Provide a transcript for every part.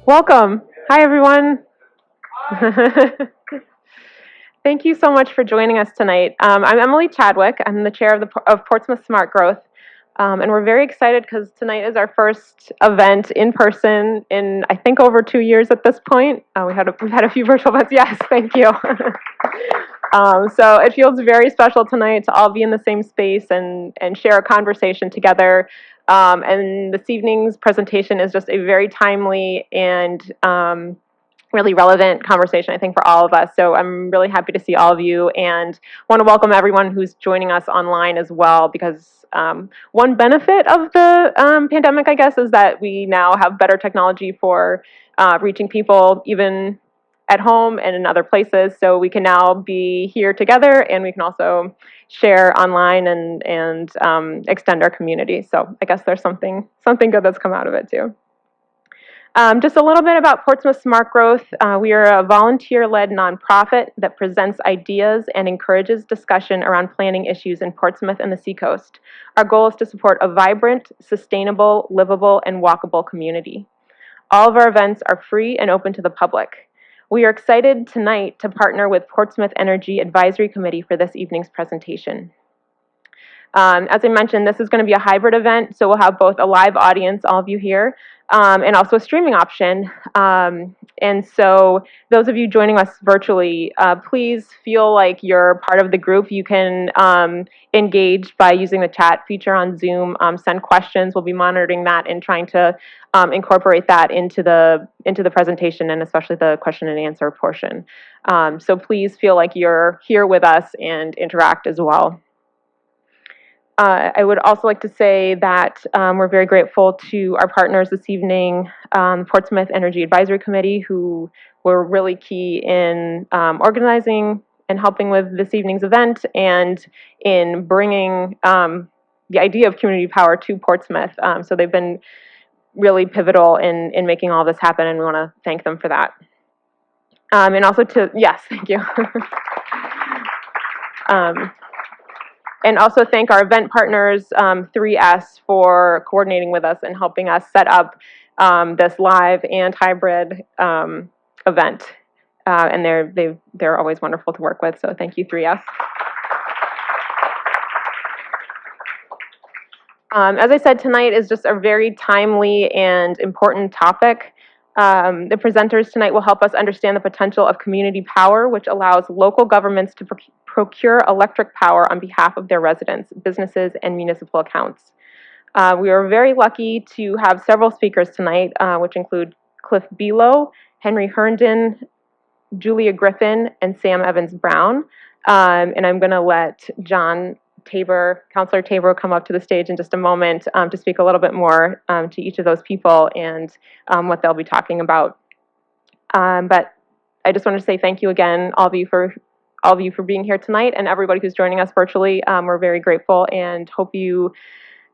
Welcome. Hi, everyone. Thank you so much for joining us tonight. I'm Emily Chadwick. I'm the chair of Portsmouth Smart Growth. And we're very excited because tonight is our first event in person in, I think, over 2 years at this point. We've had a few virtual events. Yes, thank you. So it feels very special tonight to all be in the same space and share a conversation together. And this evening's presentation is just a very timely and really relevant conversation, I think, for all of us. So I'm really happy to see all of you and want to welcome everyone who's joining us online as well, because one benefit of the pandemic, I guess, is that we now have better technology for reaching people even at home and in other places. So we can now be here together, and we can also share online and extend our community. So I guess there's something good that's come out of it too. Just a little bit about Portsmouth Smart Growth. We are a volunteer-led nonprofit that presents ideas and encourages discussion around planning issues in Portsmouth and the Seacoast. Our goal is to support a vibrant, sustainable, livable, and walkable community. All of our events are free and open to the public. We are excited tonight to partner with Portsmouth Energy Advisory Committee for this evening's presentation. As I mentioned, this is going to be a hybrid event, so we'll have both a live audience, all of you here, and also a streaming option. And so those of you joining us virtually, please feel like you're part of the group. You can engage by using the chat feature on Zoom, send questions. We'll be monitoring that and trying to incorporate that into the presentation, and especially the question and answer portion. So please feel like you're here with us and interact as well. I would also like to say that we're very grateful to our partners this evening, Portsmouth Energy Advisory Committee, who were really key in organizing and helping with this evening's event and in bringing the idea of community power to Portsmouth. So they've been really pivotal in making all this happen, and we want to thank them for that. And also yes, thank you. And also thank our event partners, 3S, for coordinating with us and helping us set up this live and hybrid event. And they're always wonderful to work with, so thank you, 3S. As I said, tonight is just a very timely and important topic. The presenters tonight will help us understand the potential of community power, which allows local governments to procure electric power on behalf of their residents, businesses, and municipal accounts. We are very lucky to have several speakers tonight, which include Cliff Below, Henry Herndon, Julia Griffin, and Sam Evans-Brown. And I'm going to let John Tabor, Councilor Tabor, come up to the stage in just a moment to speak a little bit more to each of those people and what they'll be talking about. But I just want to say thank you again, all of you for being here tonight, and everybody who's joining us virtually. We're very grateful and hope you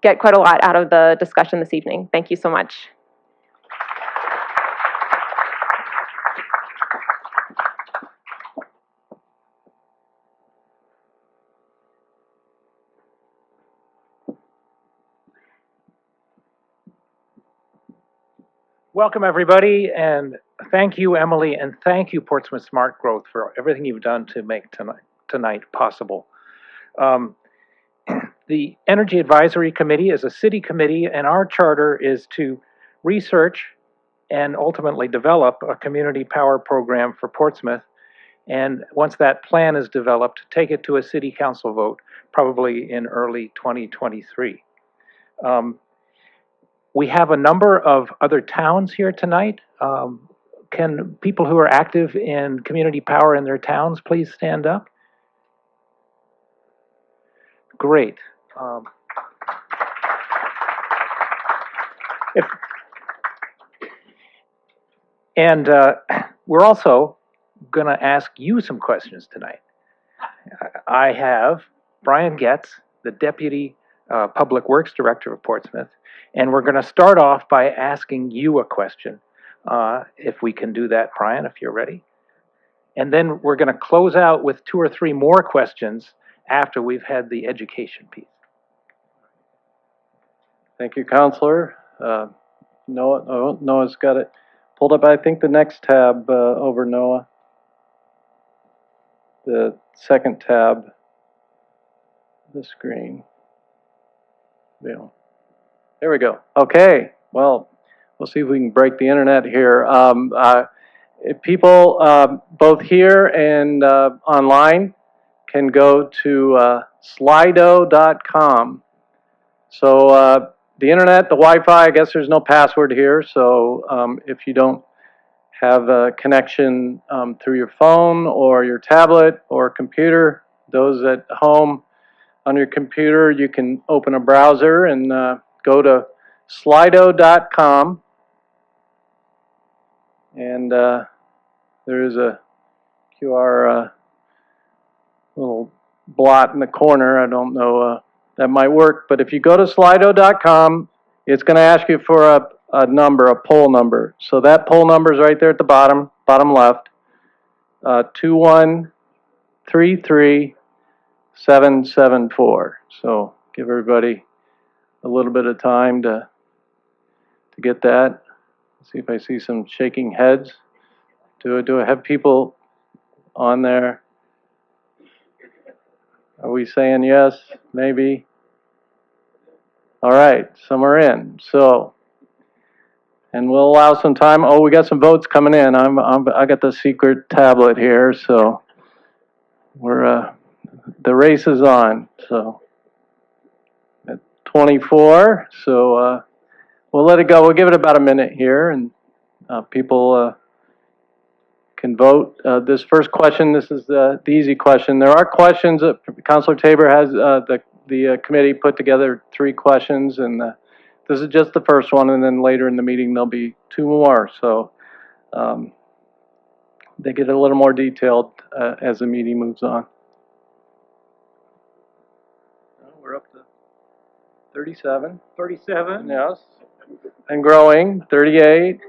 get quite a lot out of the discussion this evening. Thank you so much. Welcome, everybody, and thank you, Emily, and thank you, Portsmouth Smart Growth, for everything you've done to make tonight possible. The Energy Advisory Committee is a city committee, and our charter is to research and ultimately develop a community power program for Portsmouth. And once that plan is developed, take it to a city council vote, probably in early 2023. We have a number of other towns here tonight. Can people who are active in community power in their towns please stand up? Great. We're also going to ask you some questions tonight. I have Brian Getz, the Deputy Public Works Director of Portsmouth, and we're going to start off by asking you a question, if we can do that, Brian, if you're ready. And then we're going to close out with 2 or 3 more questions after we've had the education piece. Thank you, Counselor. Noah's got it pulled up, I think, the next tab over, Noah. The second tab, the screen. Yeah. There we go. Okay, well, we'll see if we can break the internet here. If people, both here and online, can go to slido.com. So the internet, the Wi-Fi, I guess there's no password here, so if you don't have a connection through your phone or your tablet or computer, those at home on your computer, you can open a browser and go to slido.com, and there is a QR little blot in the corner. I don't know, that might work, but if you go to slido.com, it's going to ask you for a number, a poll number. So that poll number is right there at the bottom left, 2133774. So give everybody a little bit of time to get that. Let's see if I see some shaking heads. Do I have people on there? Are we saying yes? Maybe? All right, some are in. So, and we'll allow some time. Oh, we got some votes coming in. I got the secret tablet here, so we're the race is on. So at 24. So we'll let it go. We'll give it about a minute here, and people can vote. This first question, this is the easy question. There are questions that Councilor Tabor has, the committee put together 3 questions, and this is just the first one, and then later in the meeting there'll be 2 more. So they get a little more detailed as the meeting moves on. We're up to 37. 37? Yes. And growing, 38.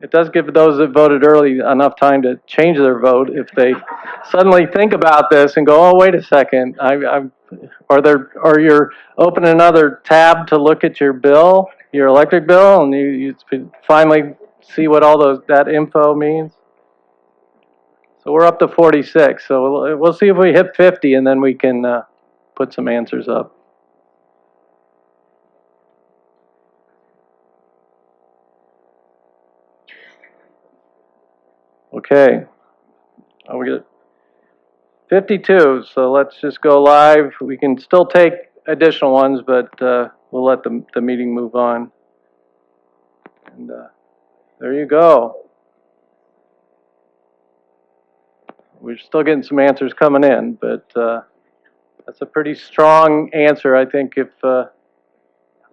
It does give those that voted early enough time to change their vote if they suddenly think about this and go, oh, wait a second, or you're opening another tab to look at your bill, your electric bill, and you finally see what all that info means. So we're up to 46. So we'll see if we hit 50, and then we can put some answers up. Okay. Oh, we get 52, so let's just go live. We can still take additional ones, but we'll let the meeting move on. And there you go. We're still getting some answers coming in, but that's a pretty strong answer, I think, if,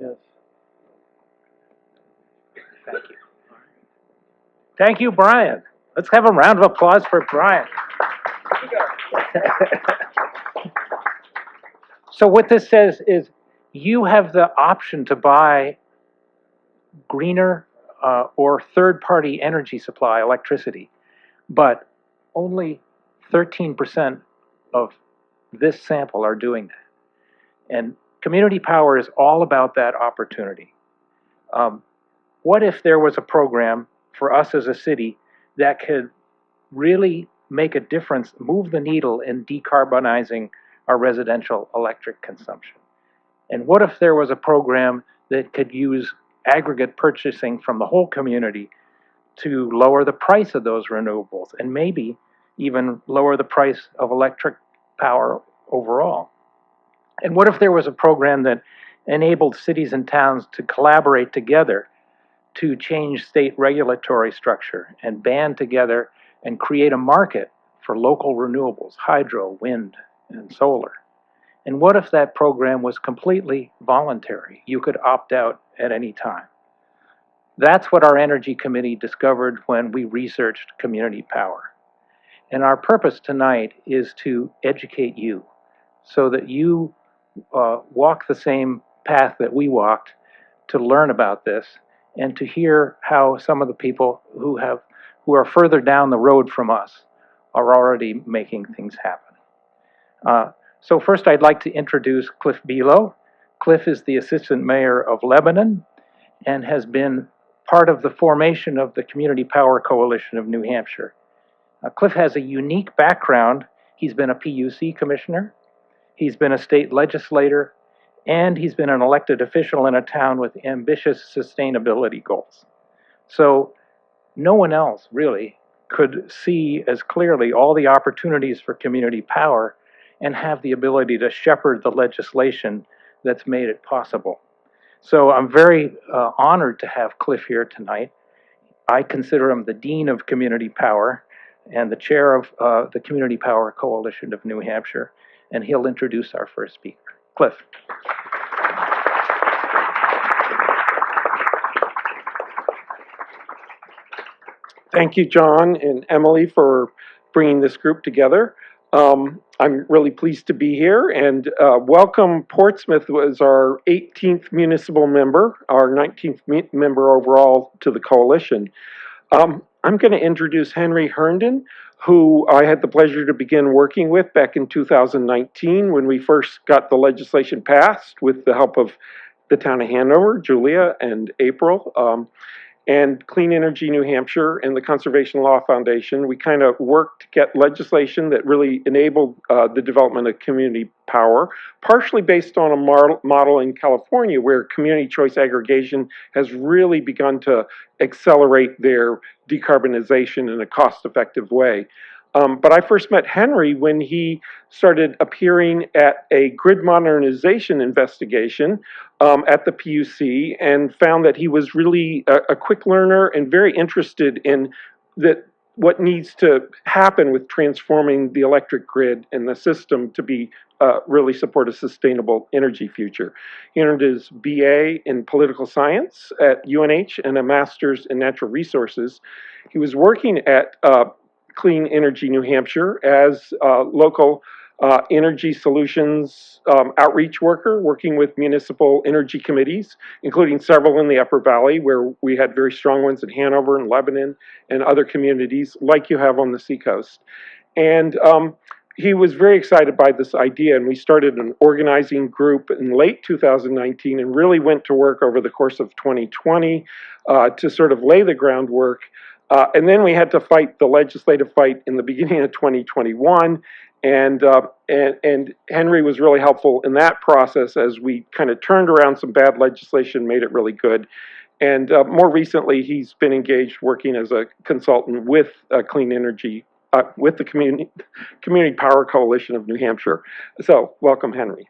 yes. Thank you. Thank you, Brian. Let's have a round of applause for Brian. So what this says is you have the option to buy greener or third-party energy supply, electricity, but only 13% of this sample are doing that. And community power is all about that opportunity. What if there was a program for us as a city that could really make a difference, move the needle in decarbonizing our residential electric consumption? And what if there was a program that could use aggregate purchasing from the whole community to lower the price of those renewables and maybe even lower the price of electric power overall? And what if there was a program that enabled cities and towns to collaborate together to change state regulatory structure and band together and create a market for local renewables, hydro, wind, and solar? And what if that program was completely voluntary? You could opt out at any time. That's what our Energy Committee discovered when we researched community power. And our purpose tonight is to educate you so that you walk the same path that we walked to learn about this and to hear how some of the people who are further down the road from us are already making things happen. So first I'd like to introduce Cliff Belo. Cliff is the Assistant Mayor of Lebanon and has been part of the formation of the Community Power Coalition of New Hampshire. Cliff has a unique background. He's been a PUC commissioner, he's been a state legislator, and he's been an elected official in a town with ambitious sustainability goals. So no one else really could see as clearly all the opportunities for community power and have the ability to shepherd the legislation that's made it possible. So I'm very honored to have Cliff here tonight. I consider him the Dean of Community Power and the chair of the Community Power Coalition of New Hampshire, and he'll introduce our first speaker. Cliff. Thank you, John and Emily, for bringing this group together. I'm really pleased to be here, and welcome. Portsmouth was our 18th municipal member, our 19th member overall to the coalition. I'm going to introduce Henry Herndon, who I had the pleasure to begin working with back in 2019 when we first got the legislation passed with the help of the town of Hanover, Julia and April, and Clean Energy New Hampshire and the Conservation Law Foundation. We kind of worked to get legislation that really enabled the development of community power, partially based on a model in California where community choice aggregation has really begun to accelerate their decarbonization in a cost-effective way. But I first met Henry when he started appearing at a grid modernization investigation at the PUC and found that he was really a quick learner and very interested in what needs to happen with transforming the electric grid and the system to be really support a sustainable energy future. He earned his BA in political science at UNH and a master's in natural resources. He was working at Clean Energy New Hampshire as local energy solutions outreach worker, working with municipal energy committees, including several in the Upper Valley, where we had very strong ones in Hanover and Lebanon and other communities like you have on the seacoast. And he was very excited by this idea, and we started an organizing group in late 2019 and really went to work over the course of 2020 to sort of lay the groundwork. And then we had to fight the legislative fight in the beginning of 2021, and Henry was really helpful in that process as we kind of turned around some bad legislation, made it really good. And more recently, he's been engaged working as a consultant with Clean Energy, with the Community Power Coalition of New Hampshire. So, welcome, Henry.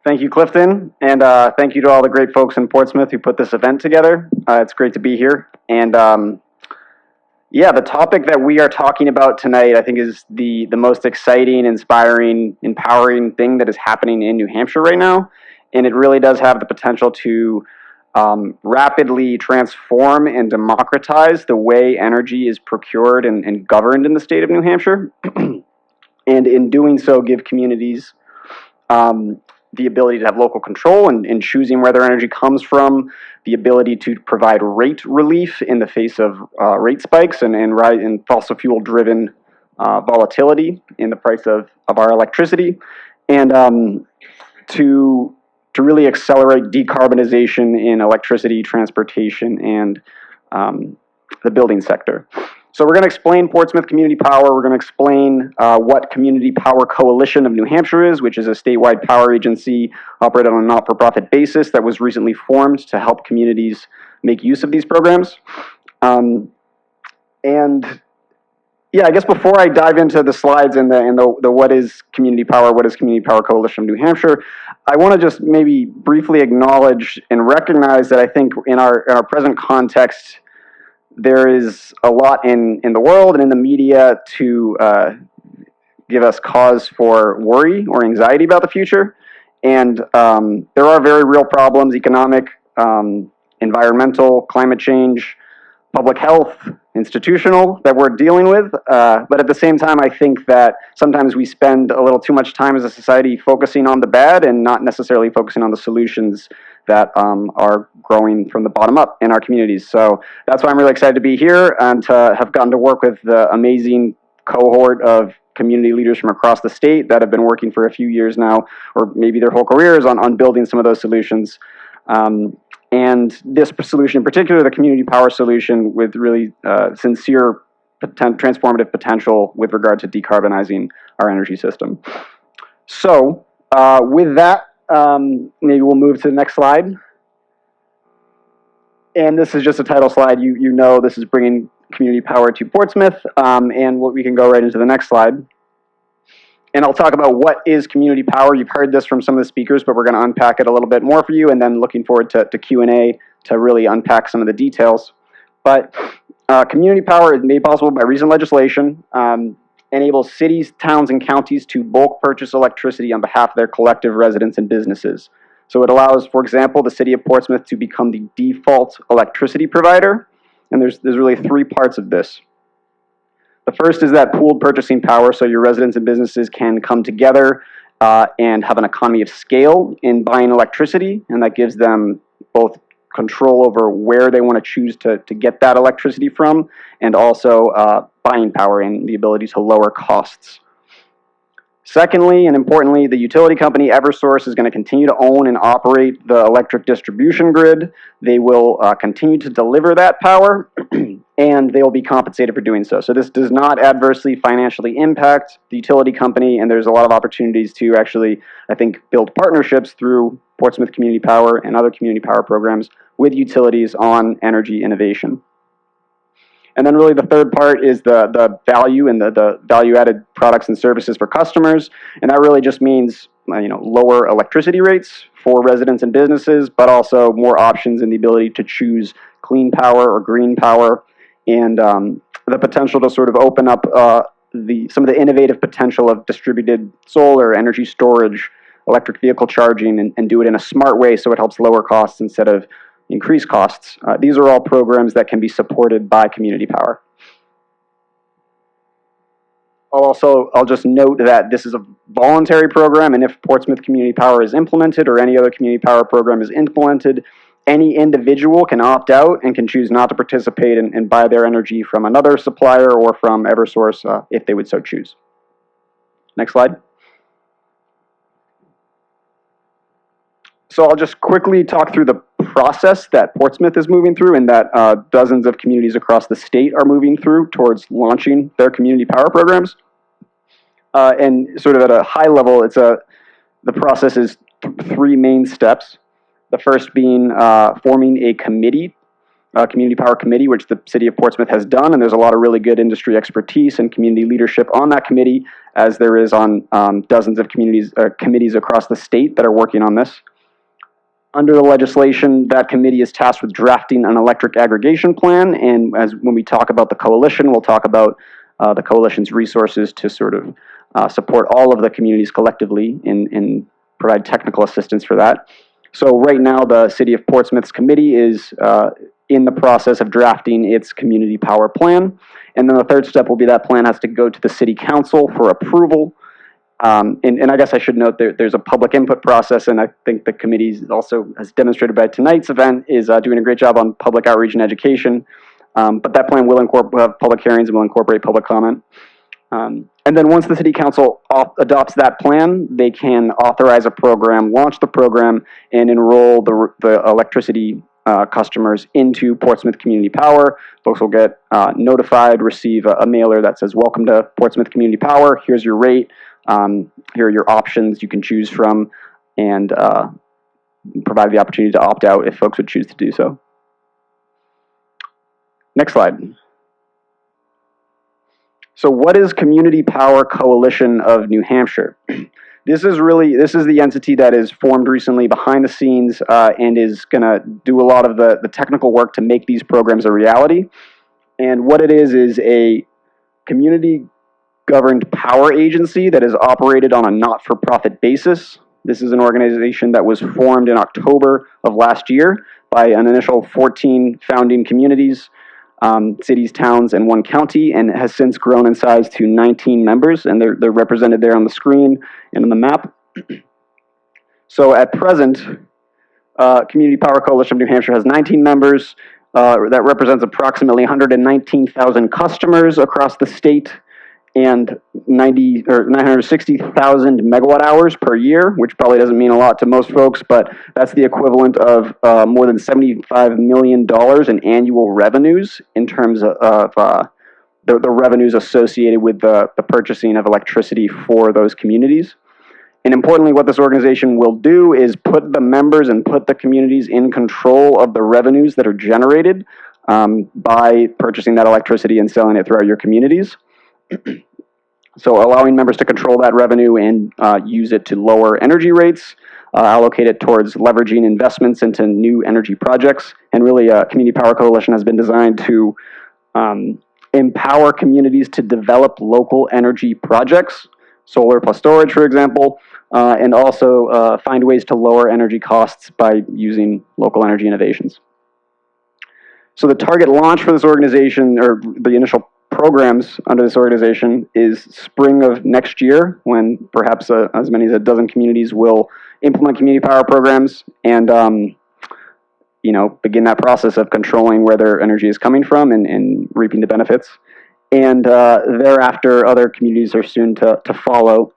Thank you, Clifton, and thank you to all the great folks in Portsmouth who put this event together. It's great to be here. And yeah, the topic that we are talking about tonight, I think, is the most exciting, inspiring, empowering thing that is happening in New Hampshire right now. And it really does have the potential to rapidly transform and democratize the way energy is procured and governed in the state of New Hampshire. And in doing so, give communities the ability to have local control in choosing where their energy comes from, the ability to provide rate relief in the face of rate spikes and fossil fuel driven volatility in the price of our electricity, and to really accelerate decarbonization in electricity, transportation, and the building sector. So we're going to explain Portsmouth Community Power. We're going to explain what Community Power Coalition of New Hampshire is, which is a statewide power agency operated on a not-for-profit basis that was recently formed to help communities make use of these programs. And yeah, I guess before I dive into the slides and the what is Community Power, what is Community Power Coalition of New Hampshire, I want to just maybe briefly acknowledge and recognize that I think in our present context, there is a lot in the world and in the media to give us cause for worry or anxiety about the future. And there are very real problems, economic, environmental, climate change, public health, institutional, that we're dealing with. But at the same time, I think that sometimes we spend a little too much time as a society focusing on the bad and not necessarily focusing on the solutions that are growing from the bottom up in our communities. So that's why I'm really excited to be here and to have gotten to work with the amazing cohort of community leaders from across the state that have been working for a few years now, or maybe their whole careers, on building some of those solutions. And this solution in particular, the community power solution, with really sincere transformative potential with regard to decarbonizing our energy system. So with that, maybe we'll move to the next slide. And this is just a title slide. You know this is bringing community power to Portsmouth, and we can go right into the next slide. And I'll talk about what is community power. You've heard this from some of the speakers, but we're going to unpack it a little bit more for you, and then looking forward to Q&A to really unpack some of the details. But community power is made possible by recent legislation, enables cities, towns, and counties to bulk purchase electricity on behalf of their collective residents and businesses. So it allows, for example, the city of Portsmouth to become the default electricity provider. And there's really three parts of this. The first is that pooled purchasing power, so your residents and businesses can come together and have an economy of scale in buying electricity, and that gives them both control over where they want to choose to get that electricity from, and also buying power and the ability to lower costs. Secondly, and importantly, the utility company Eversource is going to continue to own and operate the electric distribution grid. They will continue to deliver that power, and they will be compensated for doing so. So this does not adversely financially impact the utility company, and there's a lot of opportunities to actually, I think, build partnerships through Portsmouth Community Power and other community power programs with utilities on energy innovation. And then really the third part is the value and the value-added products and services for customers. And that really just means lower electricity rates for residents and businesses, but also more options and the ability to choose clean power or green power, and the potential to sort of open up some of the innovative potential of distributed solar, energy storage, electric vehicle charging, and do it in a smart way so it helps lower costs instead of increase costs. These are all programs that can be supported by community power. I'll just note that this is a voluntary program, and if Portsmouth Community Power is implemented or any other community power program is implemented, any individual can opt out and can choose not to participate and buy their energy from another supplier or from Eversource if they would so choose. Next slide. So I'll just quickly talk through the process that Portsmouth is moving through, and that dozens of communities across the state are moving through towards launching their community power programs. And sort of at a high level, the process is three main steps. The first being forming a committee, a community power committee, which the city of Portsmouth has done, and there's a lot of really good industry expertise and community leadership on that committee, as there is on dozens of committees across the state that are working on this. Under the legislation, that committee is tasked with drafting an electric aggregation plan, and when we talk about the coalition, we'll talk about the coalition's resources to sort of support all of the communities collectively and provide technical assistance for that. So right now, the City of Portsmouth's committee is in the process of drafting its community power plan, and then the third step will be that plan has to go to the City Council for approval. And I guess I should note there's a public input process, and I think the committee also, as demonstrated by tonight's event, is doing a great job on public outreach and education. But that plan will have public hearings and will incorporate public comment. And then once the City Council adopts that plan, they can authorize a program, launch the program, and enroll the electricity customers into Portsmouth Community Power. Folks will get notified, receive a mailer that says, "Welcome to Portsmouth Community Power. Here's your rate. Here are your options you can choose from," and provide the opportunity to opt out if folks would choose to do so. Next slide. So what is Community Power Coalition of New Hampshire? This is the entity that is formed recently behind the scenes and is going to do a lot of the technical work to make these programs a reality. And what it is a community governed power agency that is operated on a not-for-profit basis. This is an organization that was formed in October of last year by an initial 14 founding communities, cities, towns, and one county, and has since grown in size to 19 members, and they're represented there on the screen and on the map. So at present, Community Power Coalition of New Hampshire has 19 members. That represents approximately 119,000 customers across the state and 960,000 megawatt hours per year, which probably doesn't mean a lot to most folks, but that's the equivalent of more than $75 million in annual revenues in terms of the revenues associated with the purchasing of electricity for those communities. And importantly, what this organization will do is put the members and put the communities in control of the revenues that are generated by purchasing that electricity and selling it throughout your communities. So allowing members to control that revenue and use it to lower energy rates, allocate it towards leveraging investments into new energy projects. And really, Community Power Coalition has been designed to empower communities to develop local energy projects, solar plus storage, for example, and also find ways to lower energy costs by using local energy innovations. So the target launch for this organization, or the initial programs under this organization, is spring of next year, when perhaps as many as a dozen communities will implement community power programs and begin that process of controlling where their energy is coming from and reaping the benefits. And thereafter, other communities are soon to follow.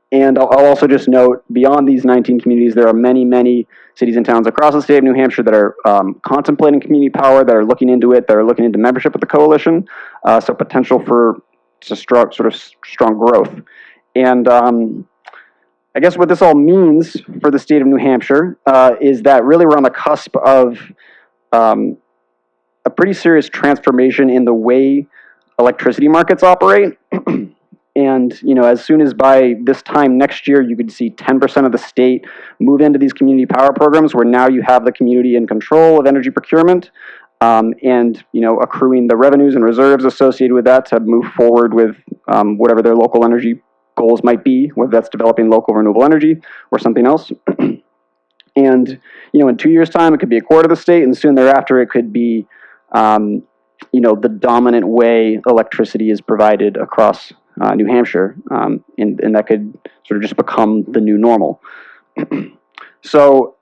And I'll also just note, beyond these 19 communities, there are many, many cities and towns across the state of New Hampshire that are contemplating community power, that are looking into it, that are looking into membership with the coalition. So potential for strong growth. And I guess what this all means for the state of New Hampshire is that really we're on the cusp of a pretty serious transformation in the way electricity markets operate. And, as soon as by this time next year, you could see 10% of the state move into these community power programs, where now you have the community in control of energy procurement, and, accruing the revenues and reserves associated with that to move forward with whatever their local energy goals might be, whether that's developing local renewable energy or something else. And, in 2 years' time, it could be a quarter of the state, and soon thereafter, it could be, the dominant way electricity is provided across New Hampshire, and that could sort of just become the new normal. So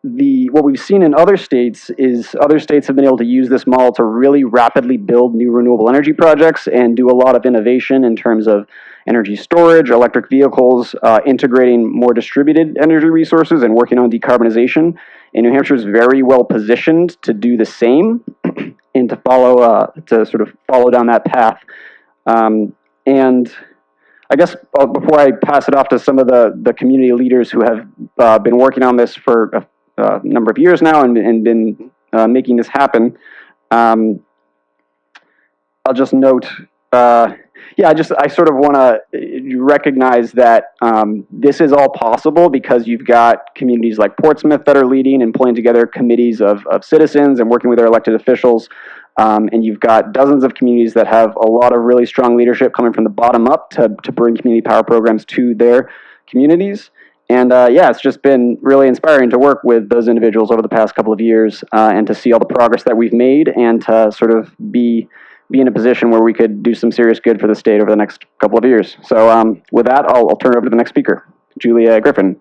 what we've seen in other states is other states have been able to use this model to really rapidly build new renewable energy projects and do a lot of innovation in terms of energy storage, electric vehicles, integrating more distributed energy resources, and working on decarbonization. And New Hampshire is very well positioned to do the same and to sort of follow down that path. And I guess before I pass it off to some of the community leaders who have been working on this for a number of years now and been making this happen, I'll just note, I sort of want to recognize that this is all possible because you've got communities like Portsmouth that are leading and pulling together committees of citizens and working with their elected officials. And you've got dozens of communities that have a lot of really strong leadership coming from the bottom up to bring community power programs to their communities. And it's just been really inspiring to work with those individuals over the past couple of years and to see all the progress that we've made and to sort of be in a position where we could do some serious good for the state over the next couple of years. So with that, I'll turn it over to the next speaker, Julia Griffin.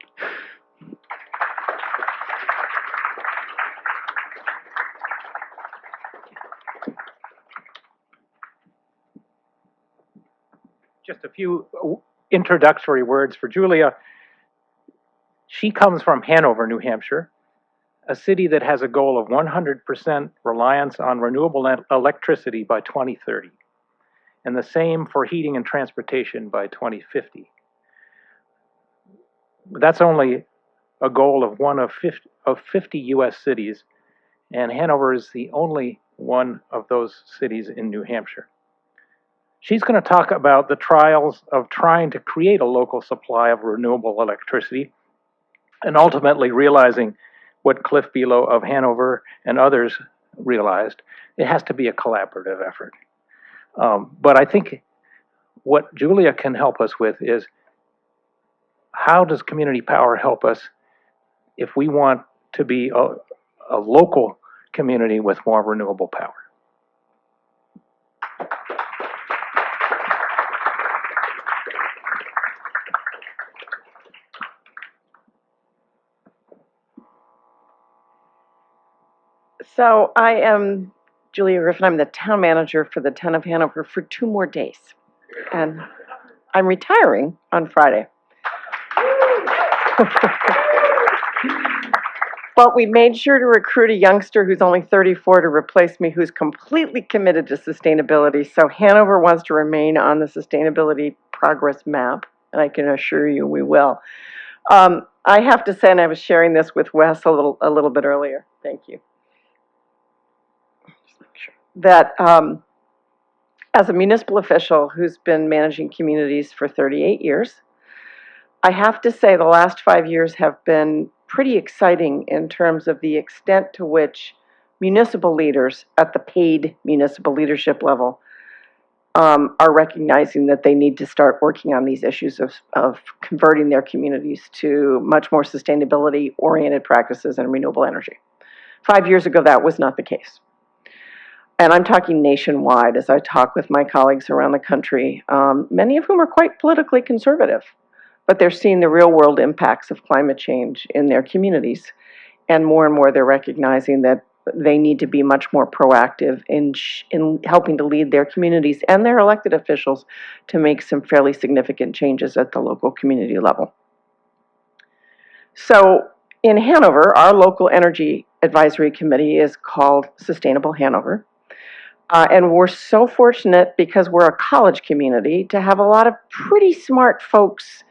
Just a few introductory words for Julia. She comes from Hanover, New Hampshire, a city that has a goal of 100% reliance on renewable electricity by 2030, and the same for heating and transportation by 2050. That's only a goal of one of 50 U.S. cities, and Hanover is the only one of those cities in New Hampshire. She's going to talk about the trials of trying to create a local supply of renewable electricity and ultimately realizing what Cliff Below of Hanover and others realized. It has to be a collaborative effort. But I think what Julia can help us with is, how does community power help us if we want to be a local community with more renewable power? So I am Julia Griffin. I'm the town manager for the town of Hanover for 2 more days. And I'm retiring on Friday. But we made sure to recruit a youngster who's only 34 to replace me, who's completely committed to sustainability. So Hanover wants to remain on the sustainability progress map, and I can assure you we will. I have to say, and I was sharing this with Wes a little bit earlier. Thank you. That as a municipal official who's been managing communities for 38 years, I have to say the last 5 years have been pretty exciting in terms of the extent to which municipal leaders at the paid municipal leadership level are recognizing that they need to start working on these issues of converting their communities to much more sustainability-oriented practices and renewable energy. 5 years ago, that was not the case. And I'm talking nationwide as I talk with my colleagues around the country, many of whom are quite politically conservative, but they're seeing the real world impacts of climate change in their communities. And more they're recognizing that they need to be much more proactive in helping to lead their communities and their elected officials to make some fairly significant changes at the local community level. So in Hanover, our local energy advisory committee is called Sustainable Hanover. And we're so fortunate, because we're a college community, to have a lot of pretty smart folks,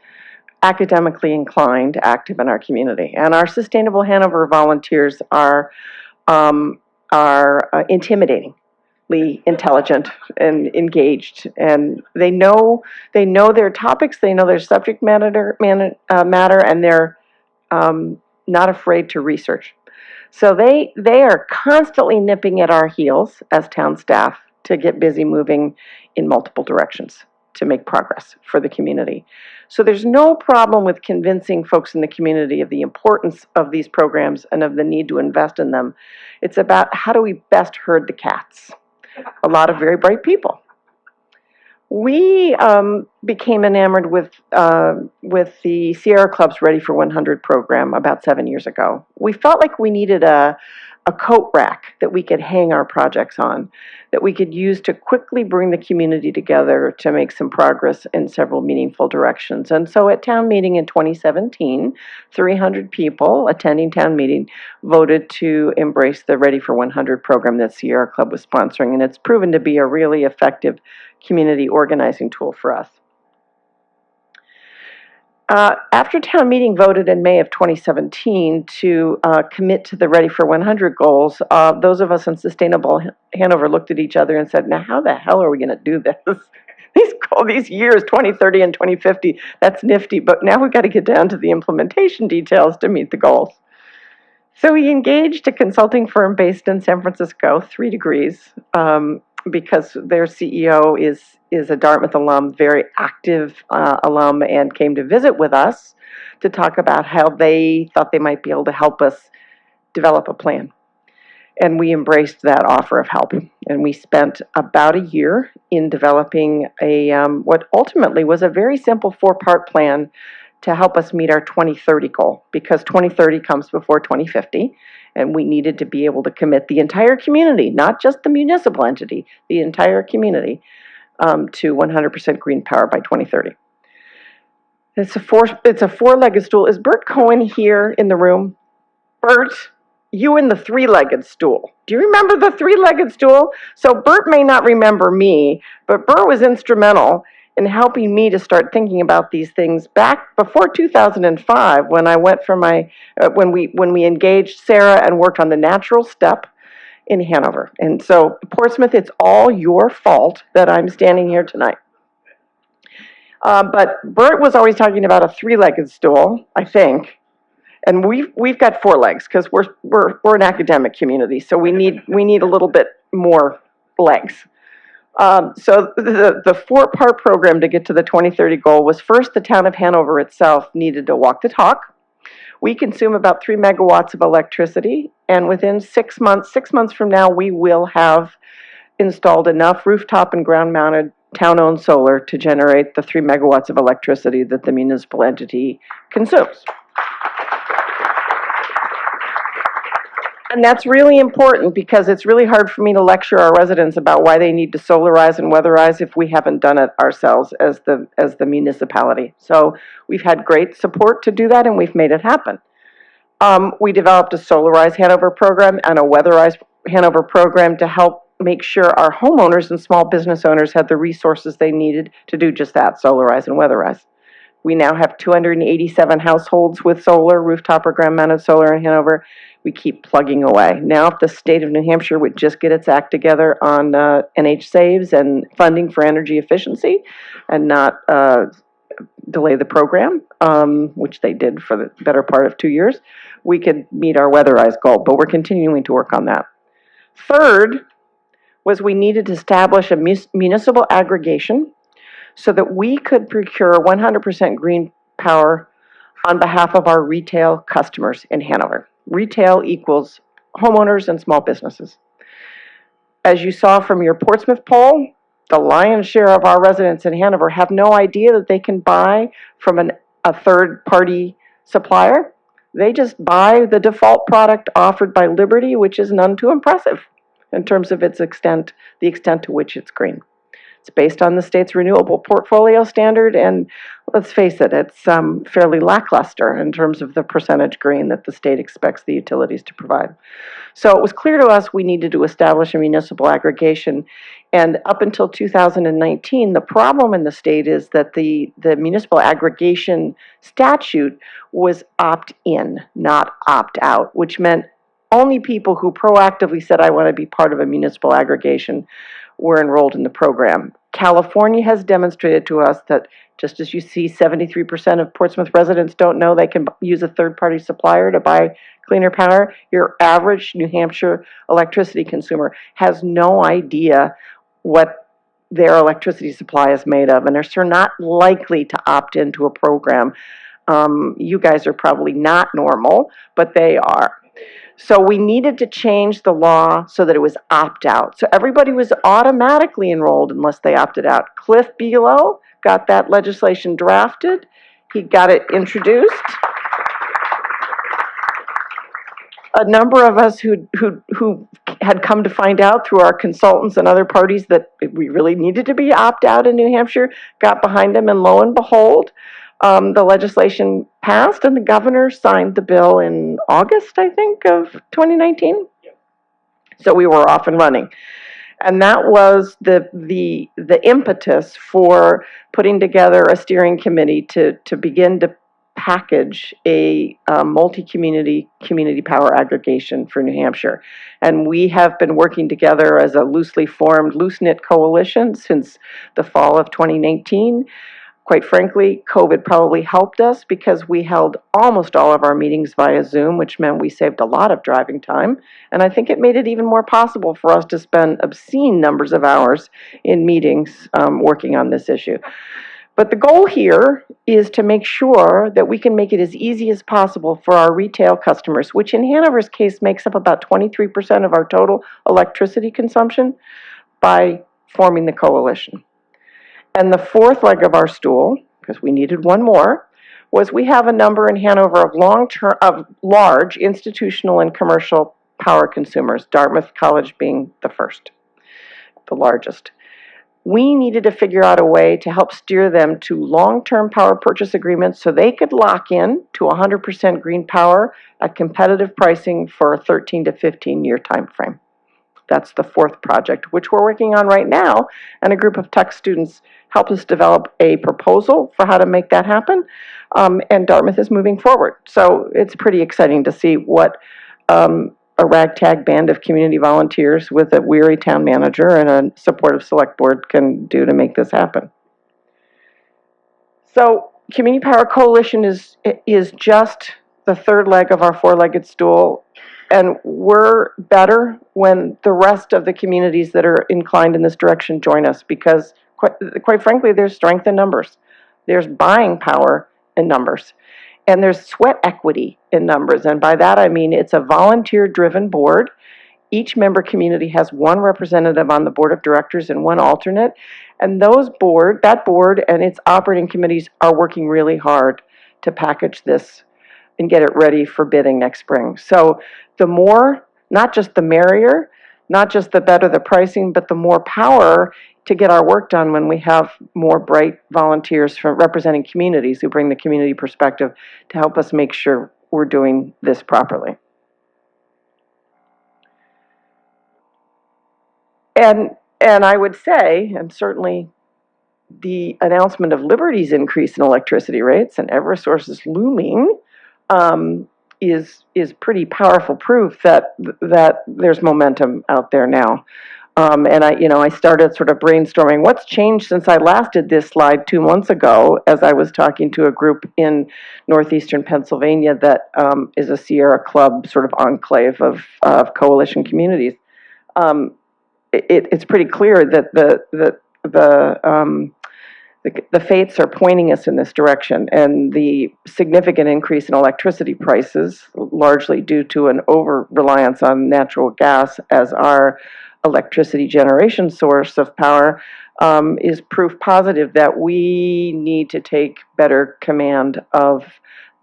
academically inclined, active in our community. And our Sustainable Hanover volunteers are intimidatingly intelligent and engaged, and they know their topics, they know their subject matter, and they're not afraid to research. So they are constantly nipping at our heels as town staff to get busy moving in multiple directions to make progress for the community. So there's no problem with convincing folks in the community of the importance of these programs and of the need to invest in them. It's about how do we best herd the cats. A lot of very bright people. We became enamored with the Sierra Club's Ready for 100 program about 7 years ago. We felt like we needed a coat rack that we could hang our projects on, that we could use to quickly bring the community together to make some progress in several meaningful directions. And so at town meeting in 2017, 300 people attending town meeting voted to embrace the Ready for 100 program that Sierra Club was sponsoring, and it's proven to be a really effective community organizing tool for us. After town meeting voted in May of 2017 to commit to the Ready for 100 goals, those of us in Sustainable Hanover looked at each other and said, now how the hell are we going to do this? These years, 2030 and 2050, that's nifty, but now we've got to get down to the implementation details to meet the goals. So we engaged a consulting firm based in San Francisco, 3 Degrees, because their CEO is a Dartmouth alum, very active alum, and came to visit with us to talk about how they thought they might be able to help us develop a plan. And we embraced that offer of help. And we spent about a year in developing what ultimately was a very simple 4-part plan to help us meet our 2030 goal, because 2030 comes before 2050. And we needed to be able to commit the entire community, not just the municipal entity, the entire community, to 100% green power by 2030. It's a 4-legged stool. Is Bert Cohen here in the room? Bert, you in the 3-legged stool. Do you remember the 3-legged stool? So Bert may not remember me, but Bert was instrumental in helping me to start thinking about these things back before 2005, when I went for when we engaged Sarah and worked on the natural step in Hanover. And so, Portsmouth, it's all your fault that I'm standing here tonight. But Bert was always talking about a 3-legged stool, I think, and we've got 4 legs because we're an academic community, so we need a little bit more legs. So the 4-part program to get to the 2030 goal was, first, the town of Hanover itself needed to walk the talk. We consume about 3 megawatts of electricity, and within 6 months from now, we will have installed enough rooftop and ground-mounted town-owned solar to generate the 3 megawatts of electricity that the municipal entity consumes. And that's really important because it's really hard for me to lecture our residents about why they need to solarize and weatherize if we haven't done it ourselves as the municipality. So we've had great support to do that, and we've made it happen. We developed a Solarize Hanover program and a Weatherize Hanover program to help make sure our homeowners and small business owners had the resources they needed to do just that, solarize and weatherize. We now have 287 households with solar, rooftop or ground-mounted solar in Hanover. We keep plugging away. Now, if the state of New Hampshire would just get its act together on NH saves and funding for energy efficiency and not delay the program, which they did for the better part of 2 years, we could meet our weatherized goal, but we're continuing to work on that. Third was we needed to establish a municipal aggregation so that we could procure 100% green power on behalf of our retail customers in Hanover. Retail equals homeowners and small businesses. As you saw from your Portsmouth poll, the lion's share of our residents in Hanover have no idea that they can buy from a third-party supplier. They just buy the default product offered by Liberty, which is none too impressive in terms of its extent, the extent to which it's green. It's based on the state's renewable portfolio standard, and let's face it, it's fairly lackluster in terms of the percentage green that the state expects the utilities to provide. So it was clear to us we needed to establish a municipal aggregation, and up until 2019, the problem in the state is that the municipal aggregation statute was opt-in, not opt-out, which meant only people who proactively said, I want to be part of a municipal aggregation, were enrolled in the program. California has demonstrated to us that just as you see 73% of Portsmouth residents don't know they can use a third-party supplier to buy cleaner power, your average New Hampshire electricity consumer has no idea what their electricity supply is made of, and they're sure not likely to opt into a program. You guys are probably not normal, but they are. So we needed to change the law so that it was opt-out. So everybody was automatically enrolled unless they opted out. Cliff Below got that legislation drafted. He got it introduced. A number of us who had come to find out through our consultants and other parties that we really needed to be opt-out in New Hampshire got behind him, and lo and behold, the legislation passed and the governor signed the bill in August, I think, of 2019. So we were off and running. And that was the impetus for putting together a steering committee to begin to package a multi-community community power aggregation for New Hampshire. And we have been working together as a loosely formed, loose-knit coalition since the fall of 2019. Quite frankly, COVID probably helped us because we held almost all of our meetings via Zoom, which meant we saved a lot of driving time. And I think it made it even more possible for us to spend obscene numbers of hours in meetings working on this issue. But the goal here is to make sure that we can make it as easy as possible for our retail customers, which in Hanover's case makes up about 23% of our total electricity consumption, by forming the coalition. And the fourth leg of our stool, because we needed one more, was we have a number in Hanover of large institutional and commercial power consumers, Dartmouth College being the first, the largest. We needed to figure out a way to help steer them to long-term power purchase agreements so they could lock in to 100% green power at competitive pricing for a 13 to 15-year time frame. That's the fourth project, which we're working on right now, and a group of tech students helped us develop a proposal for how to make that happen, and Dartmouth is moving forward. So it's pretty exciting to see what a ragtag band of community volunteers with a weary town manager and a supportive select board can do to make this happen. So Community Power Coalition is just the third leg of our four-legged stool. And we're better when the rest of the communities that are inclined in this direction join us because, quite frankly, there's strength in numbers. There's buying power in numbers. And there's sweat equity in numbers. And by that, I mean it's a volunteer-driven board. Each member community has one representative on the board of directors and one alternate. And that board and its operating committees are working really hard to package this and get it ready for bidding next spring. So the more Not just the merrier, not just the better the pricing, but the more power to get our work done when we have more bright volunteers from representing communities who bring the community perspective to help us make sure we're doing this properly. And I would say, and certainly the announcement of Liberty's increase in electricity rates and Eversource's looming is pretty powerful proof that there's momentum out there now. And I started sort of brainstorming what's changed since I last did this slide 2 months ago, as I was talking to a group in northeastern Pennsylvania that is a Sierra Club sort of enclave of coalition communities. It's pretty clear that the fates are pointing us in this direction, and the significant increase in electricity prices, largely due to an over-reliance on natural gas as our electricity generation source of power, is proof positive that we need to take better command of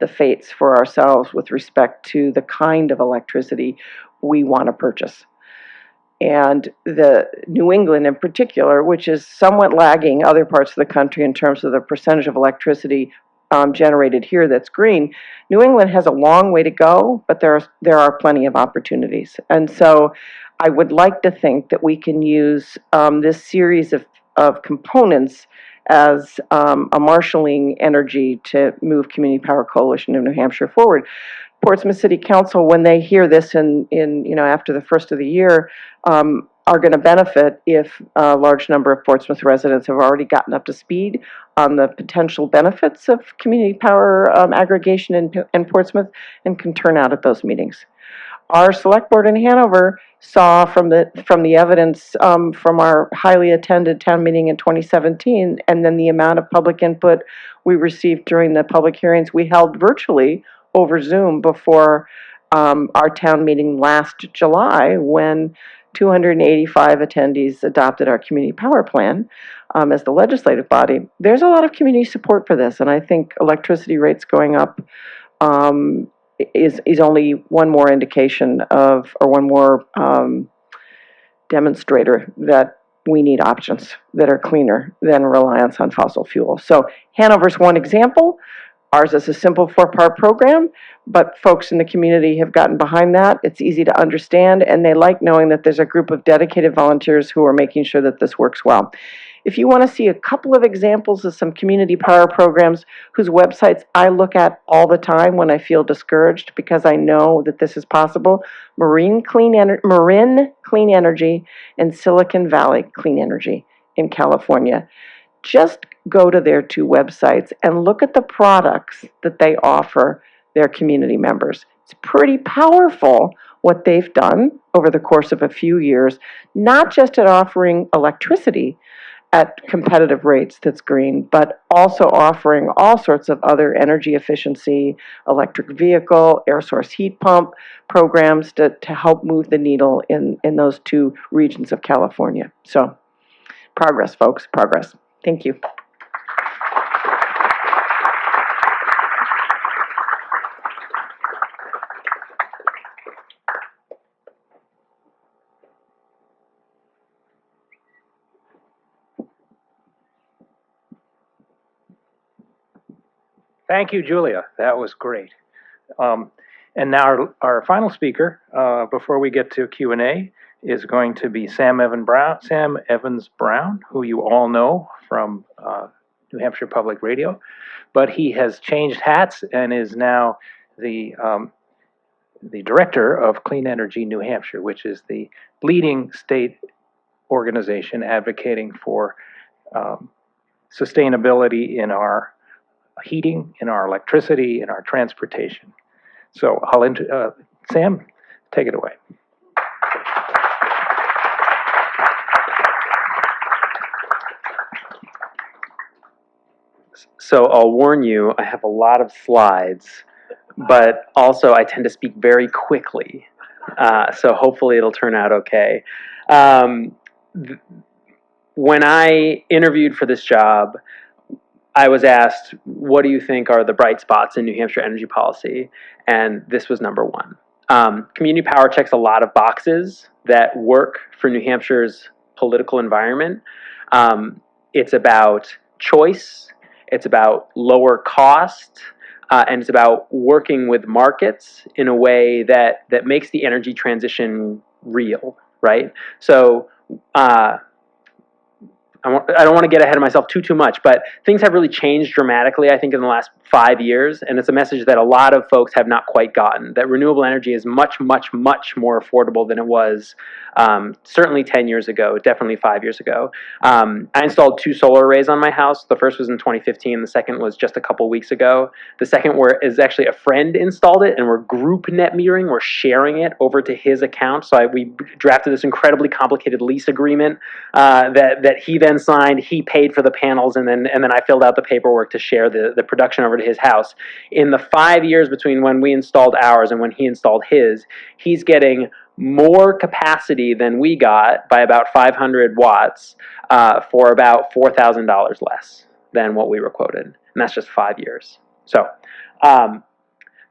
the fates for ourselves with respect to the kind of electricity we want to purchase. And the New England in particular, which is somewhat lagging other parts of the country in terms of the percentage of electricity generated here that's green, New England has a long way to go, but there are plenty of opportunities. And so I would like to think that we can use this series of components as a marshalling energy to move Community Power Coalition of New Hampshire forward. Portsmouth City Council, when they hear this in after the first of the year, are going to benefit if a large number of Portsmouth residents have already gotten up to speed on the potential benefits of community power aggregation in Portsmouth and can turn out at those meetings. Our select board in Hanover saw from the evidence from our highly attended town meeting in 2017, and then the amount of public input we received during the public hearings we held virtually over Zoom before our town meeting last July, when 285 attendees adopted our community power plan as the legislative body. There's a lot of community support for this, and I think electricity rates going up is only one more indication of, or one more demonstrator that we need options that are cleaner than reliance on fossil fuel. So Hanover's one example. Ours is a simple 4-part program, but folks in the community have gotten behind that. It's easy to understand, and they like knowing that there's a group of dedicated volunteers who are making sure that this works well. If you want to see a couple of examples of some community power programs whose websites I look at all the time when I feel discouraged because I know that this is possible, Marin Clean Energy and Silicon Valley Clean Energy in California. Just go to their 2 websites and look at the products that they offer their community members. It's pretty powerful what they've done over the course of a few years, not just at offering electricity at competitive rates that's green, but also offering all sorts of other energy efficiency, electric vehicle, air source heat pump programs to help move the needle in those 2 regions of California. So progress, folks, progress. Thank you. Thank you, Julia. That was great. And now our final speaker, before we get to Q&A, is going to be Sam Evans Brown, who you all know from New Hampshire Public Radio, but he has changed hats and is now the director of Clean Energy New Hampshire, which is the leading state organization advocating for sustainability in our heating, in our electricity, in our transportation. So Sam, take it away. So I'll warn you, I have a lot of slides, but also I tend to speak very quickly. So hopefully it'll turn out okay. When I interviewed for this job, I was asked, what do you think are the bright spots in New Hampshire energy policy? And this was number 1. Community power checks a lot of boxes that work for New Hampshire's political environment. It's about choice, it's about lower cost, and it's about working with markets in a way that makes the energy transition real, right? So I don't want to get ahead of myself too much, but things have really changed dramatically, I think, in the last 5 years, and it's a message that a lot of folks have not quite gotten, that renewable energy is much more affordable than it was certainly 10 years ago, definitely 5 years ago. I installed 2 solar arrays on my house. The first was in 2015, the second was just a couple weeks ago. The second is actually a friend installed it, and we're group net metering, we're sharing it over to his account, so we drafted this incredibly complicated lease agreement that he then signed. He paid for the panels, and then I filled out the paperwork to share the production over to his house. In the 5 years between when we installed ours and when he installed his, he's getting more capacity than we got by about 500 watts for about $4,000 less than what we were quoted, and that's just 5 years. So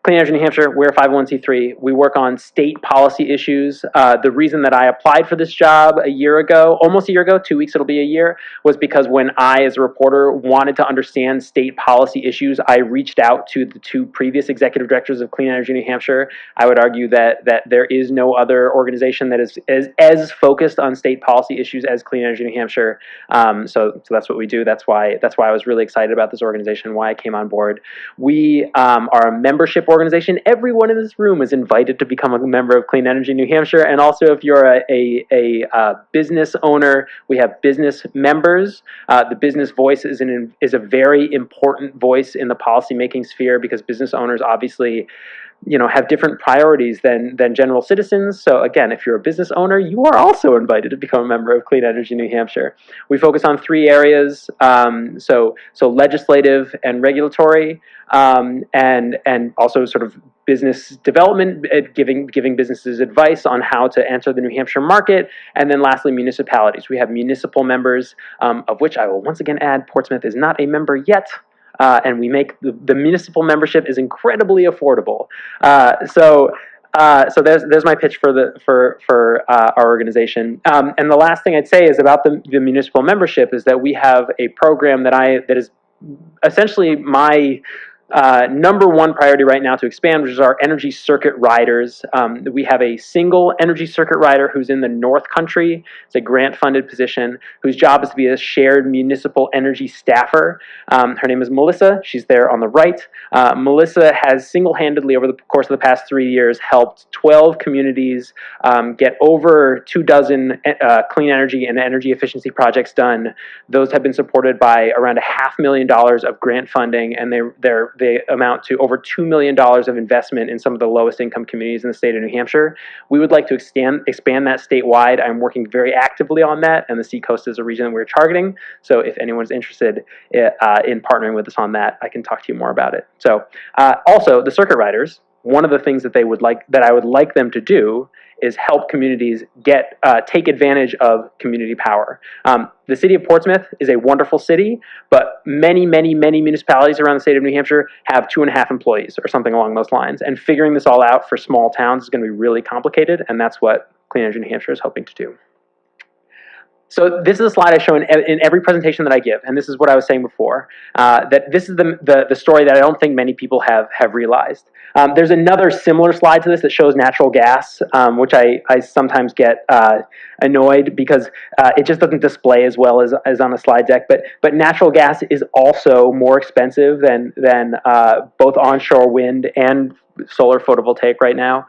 Clean Energy New Hampshire, we're a 501c3. We work on state policy issues. The reason that I applied for this job a year ago, almost a year ago, 2 weeks it'll be a year, was because when I, as a reporter, wanted to understand state policy issues, I reached out to the 2 previous executive directors of Clean Energy New Hampshire. I would argue that there is no other organization that is as focused on state policy issues as Clean Energy New Hampshire. So that's what we do. That's why I was really excited about this organization, why I came on board. We are a membership organization. Everyone in this room is invited to become a member of Clean Energy New Hampshire, and also if you're a business owner, we have business members. The business voice is a very important voice in the policymaking sphere, because business owners obviously have different priorities than general citizens. So again, if you're a business owner, you are also invited to become a member of Clean Energy New Hampshire. We focus on 3 areas, so legislative and regulatory, and also sort of business development, giving businesses advice on how to enter the New Hampshire market, and then lastly, municipalities. We have municipal members, of which I will once again add, Portsmouth is not a member yet. And we make the municipal membership is incredibly affordable. So there's my pitch for our organization. And the last thing I'd say is about the municipal membership is that we have a program that is essentially my number one priority right now to expand, which is our energy circuit riders. We have a single energy circuit rider who's in the North Country. It's a grant-funded position whose job is to be a shared municipal energy staffer. Her name is Melissa. She's there on the right. Melissa has single-handedly, over the course of the past 3 years, helped 12 communities get over 24 clean energy and energy efficiency projects done. Those have been supported by around $500,000 of grant funding, and they amount to over $2 million of investment in some of the lowest income communities in the state of New Hampshire. We would like to expand that statewide. I'm working very actively on that, and the Seacoast is a region that we're targeting. So if anyone's interested in partnering with us on that, I can talk to you more about it. So also the circuit riders, one of the things that I would like them to do is help communities take advantage of community power. The city of Portsmouth is a wonderful city, but many municipalities around the state of New Hampshire have 2.5 employees or something along those lines. And figuring this all out for small towns is going to be really complicated, and that's what Clean Energy New Hampshire is hoping to do. So this is a slide I show in every presentation that I give, and this is what I was saying before, that this is the story that I don't think many people have realized. There's another similar slide to this that shows natural gas, which I sometimes get annoyed because it just doesn't display as well as on a slide deck. But natural gas is also more expensive than both onshore wind and solar photovoltaic right now.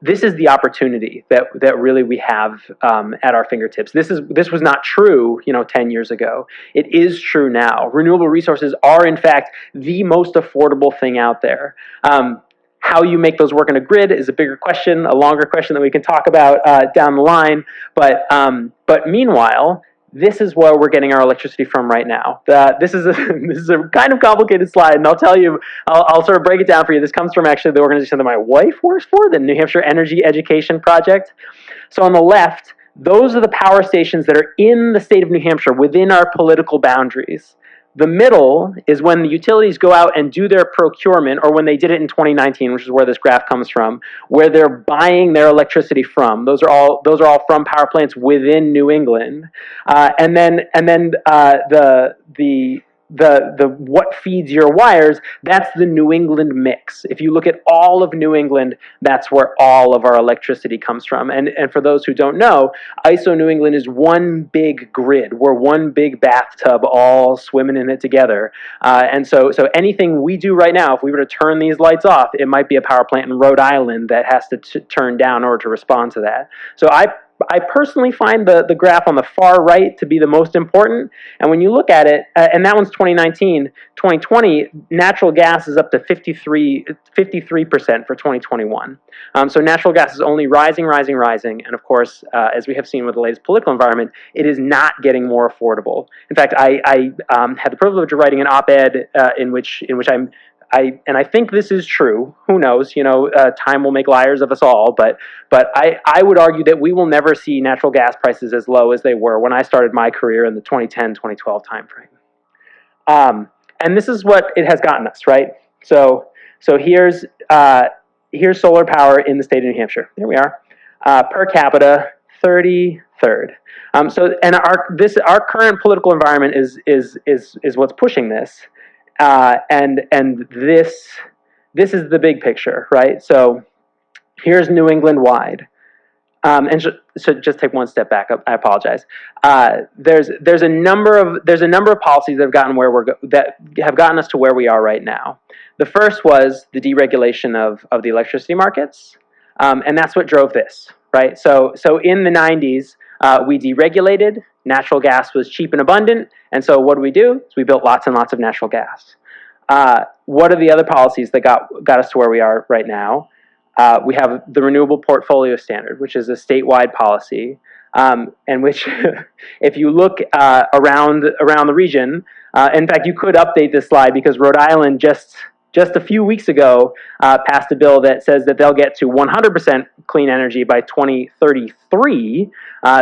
This is the opportunity that really we have at our fingertips. This was not true, 10 years ago. It is true now. Renewable resources are, in fact, the most affordable thing out there. How you make those work in a grid is a bigger question, a longer question that we can talk about down the line. But meanwhile, this is where we're getting our electricity from right now. This is a kind of complicated slide, and I'll tell you, I'll sort of break it down for you. This comes from actually the organization that my wife works for, the New Hampshire Energy Education Project. So on the left, those are the power stations that are in the state of New Hampshire within our political boundaries. The middle is when the utilities go out and do their procurement, or when they did it in 2019, which is where this graph comes from, where they're buying their electricity from. Those are all from power plants within New England, and then the what feeds your wires, that's the New England mix. If you look at all of New England, that's where all of our electricity comes from. And for those who don't know, ISO New England is one big grid. We're one big bathtub all swimming in it together. And so anything we do right now, if we were to turn these lights off, it might be a power plant in Rhode Island that has to turn down in order to respond to that. So I personally find the graph on the far right to be the most important. And when you look at it, and that one's 2019, 2020, natural gas is up to 53% for 2021. So natural gas is only rising. And of course, as we have seen with the latest political environment, it is not getting more affordable. In fact, I had the privilege of writing an op-ed in which I think this is true. Who knows? Time will make liars of us all. But I would argue that we will never see natural gas prices as low as they were when I started my career in the 2010, 2012 timeframe. And this is what it has gotten us, right? So here's solar power in the state of New Hampshire. There we are. Per capita, 33rd. Our current political environment is what's pushing this. And this is the big picture, right? So here's New England wide. So just take one step back. I apologize. There's a number of policies that have gotten us to where we are right now. The first was the deregulation of the electricity markets, and that's what drove this, right? So in the 90s, we deregulated. Natural gas was cheap and abundant, and so what do? We built lots and lots of natural gas. What are the other policies that got us to where we are right now? We have the Renewable Portfolio Standard, which is a statewide policy, and which, if you look around the region, in fact, you could update this slide because Rhode Island just a few weeks ago passed a bill that says that they'll get to 100% clean energy by 2033.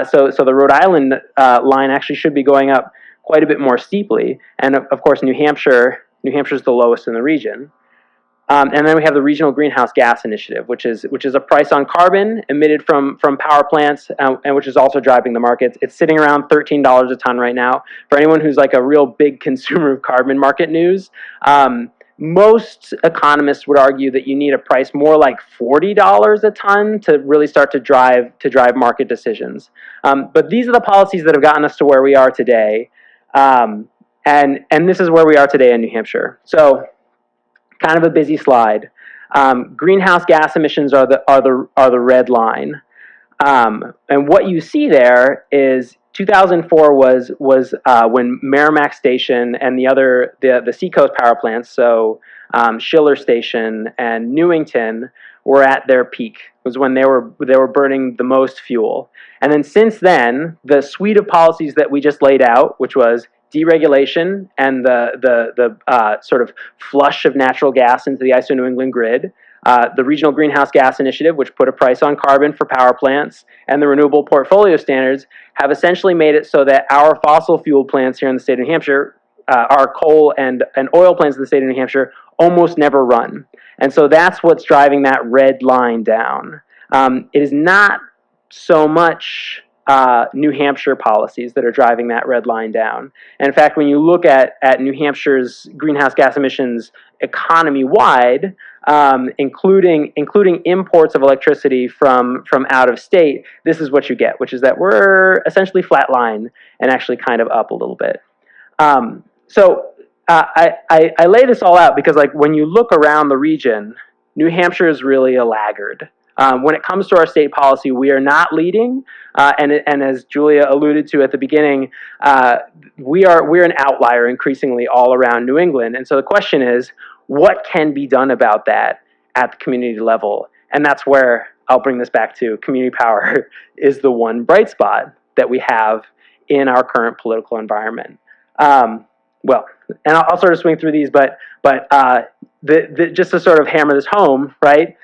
So the Rhode Island line actually should be going up quite a bit more steeply. And of course, New Hampshire's the lowest in the region. And then we have the Regional Greenhouse Gas Initiative, which is a price on carbon emitted from power plants, and which is also driving the markets. It's sitting around $13 a ton right now. For anyone who's like a real big consumer of carbon market news, most economists would argue that you need a price more like $40 a ton to really start to drive market decisions. But these are the policies that have gotten us to where we are today, and this is where we are today in New Hampshire. So, kind of a busy slide. Greenhouse gas emissions are the red line, and what you see there is 2004 was when Merrimack Station and the Seacoast power plants, so Schiller Station and Newington, were at their peak. It was when they were burning the most fuel. And then since then, the suite of policies that we just laid out, which was deregulation and the sort of flush of natural gas into the ISO New England grid, the Regional Greenhouse Gas Initiative, which put a price on carbon for power plants, and the Renewable Portfolio Standards have essentially made it so that our fossil fuel plants here in the state of New Hampshire, our coal and oil plants in the state of New Hampshire, almost never run. And so that's what's driving that red line down. It is not so much New Hampshire policies that are driving that red line down. And in fact, when you look at New Hampshire's greenhouse gas emissions economy-wide, including imports of electricity from out of state, this is what you get, which is that we're essentially flatline and actually kind of up a little bit. I lay this all out because, like, when you look around the region, New Hampshire is really a laggard. When it comes to our state policy, we are not leading, and as Julia alluded to at the beginning, we're an outlier increasingly all around New England. And so the question is, what can be done about that at the community level? And that's where I'll bring this back to community power is the one bright spot that we have in our current political environment. Well, and I'll sort of swing through these, but just to sort of hammer this home, right?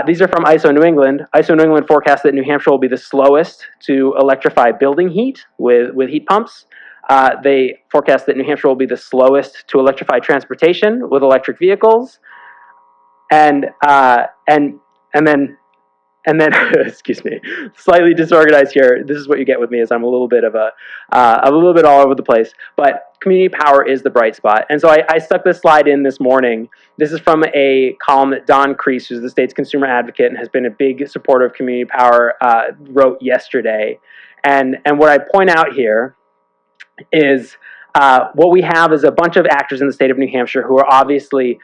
These are from ISO New England. ISO New England forecasts that New Hampshire will be the slowest to electrify building heat with heat pumps. They forecast that New Hampshire will be the slowest to electrify transportation with electric vehicles, and then excuse me, slightly disorganized here. This is what you get with me, is I'm a little bit all over the place. But community power is the bright spot, and so I stuck this slide in this morning. This is from a column that Don Kreese, who's the state's consumer advocate and has been a big supporter of community power, wrote yesterday. And what I point out here is what we have is a bunch of actors in the state of New Hampshire who are obviously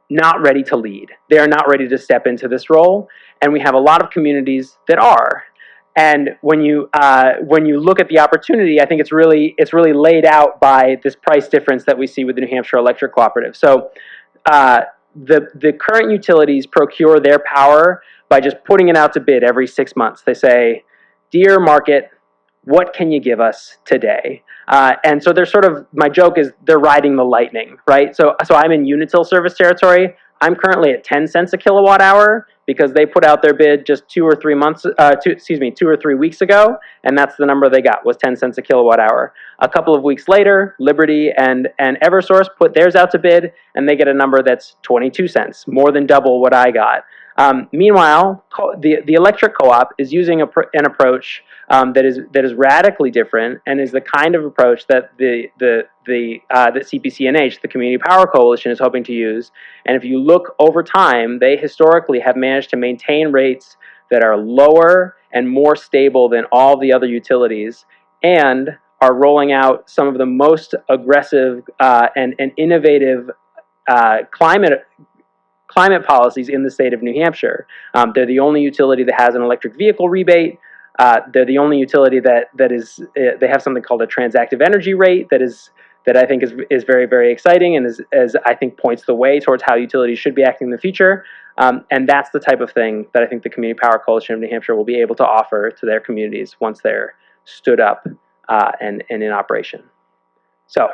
not ready to lead. They are not ready to step into this role, and we have a lot of communities that are. And when you look at the opportunity, I think it's really laid out by this price difference that we see with the New Hampshire Electric Cooperative. So the current utilities procure their power by just putting it out to bid every 6 months. They say, "Dear market, what can you give us today?" And so they're sort of, my joke is they're riding the lightning, right? So I'm in Unitil service territory. I'm currently at 10 cents a kilowatt hour because they put out their bid just 2 or 3 weeks ago, and that's the number they got, was 10 cents a kilowatt hour. A couple of weeks later, Liberty and Eversource put theirs out to bid, and they get a number that's 22 cents, more than double what I got. Meanwhile, the electric co-op is using an approach that is radically different, and is the kind of approach that the CPC&H, the Community Power Coalition, is hoping to use. And if you look over time, they historically have managed to maintain rates that are lower and more stable than all the other utilities, and are rolling out some of the most aggressive and innovative climate policies in the state of New Hampshire. They're the only utility that has an electric vehicle rebate. They're the only utility that is, they have something called a transactive energy rate that I think is very, very exciting, and is I think points the way towards how utilities should be acting in the future. And that's the type of thing that I think the Community Power Coalition of New Hampshire will be able to offer to their communities once they're stood up and in operation. So,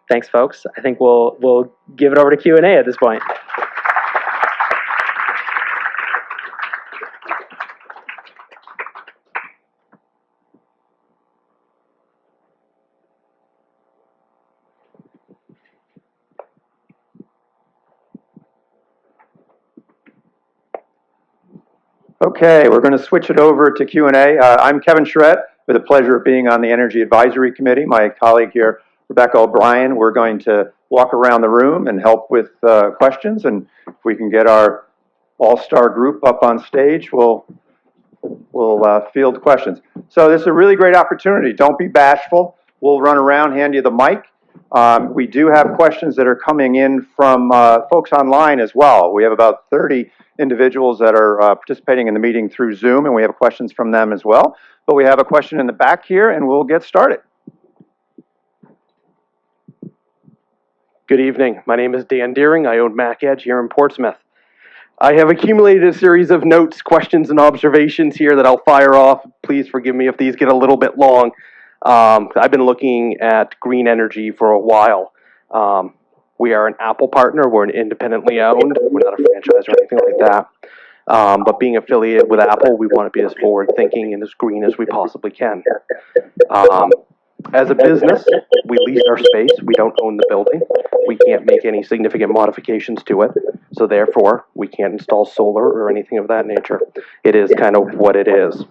thanks, folks. I think we'll give it over to Q&A at this point. Okay, we're going to switch it over to Q&A. I'm Kevin Charette, with the pleasure of being on the Energy Advisory Committee. My colleague here, Rebecca O'Brien, we're going to walk around the room and help with questions, and if we can get our all-star group up on stage, we'll field questions. So this is a really great opportunity. Don't be bashful. We'll run around, hand you the mic. We do have questions that are coming in from folks online as well. We have about 30 individuals that are participating in the meeting through Zoom, and we have questions from them as well. But we have a question in the back here, and we'll get started. Good evening. My name is Dan Deering. I own Mac Edge here in Portsmouth. I have accumulated a series of notes, questions, and observations here that I'll fire off. Please forgive me if these get a little bit long. I've been looking at green energy for a while. We are an Apple partner. We're an independently owned. We're not a franchise or anything like that. But being affiliated with Apple, we want to be as forward-thinking and as green as we possibly can. As a business, we lease our space. We don't own the building. We can't make any significant modifications to it. So therefore, we can't install solar or anything of that nature. It is kind of what it is.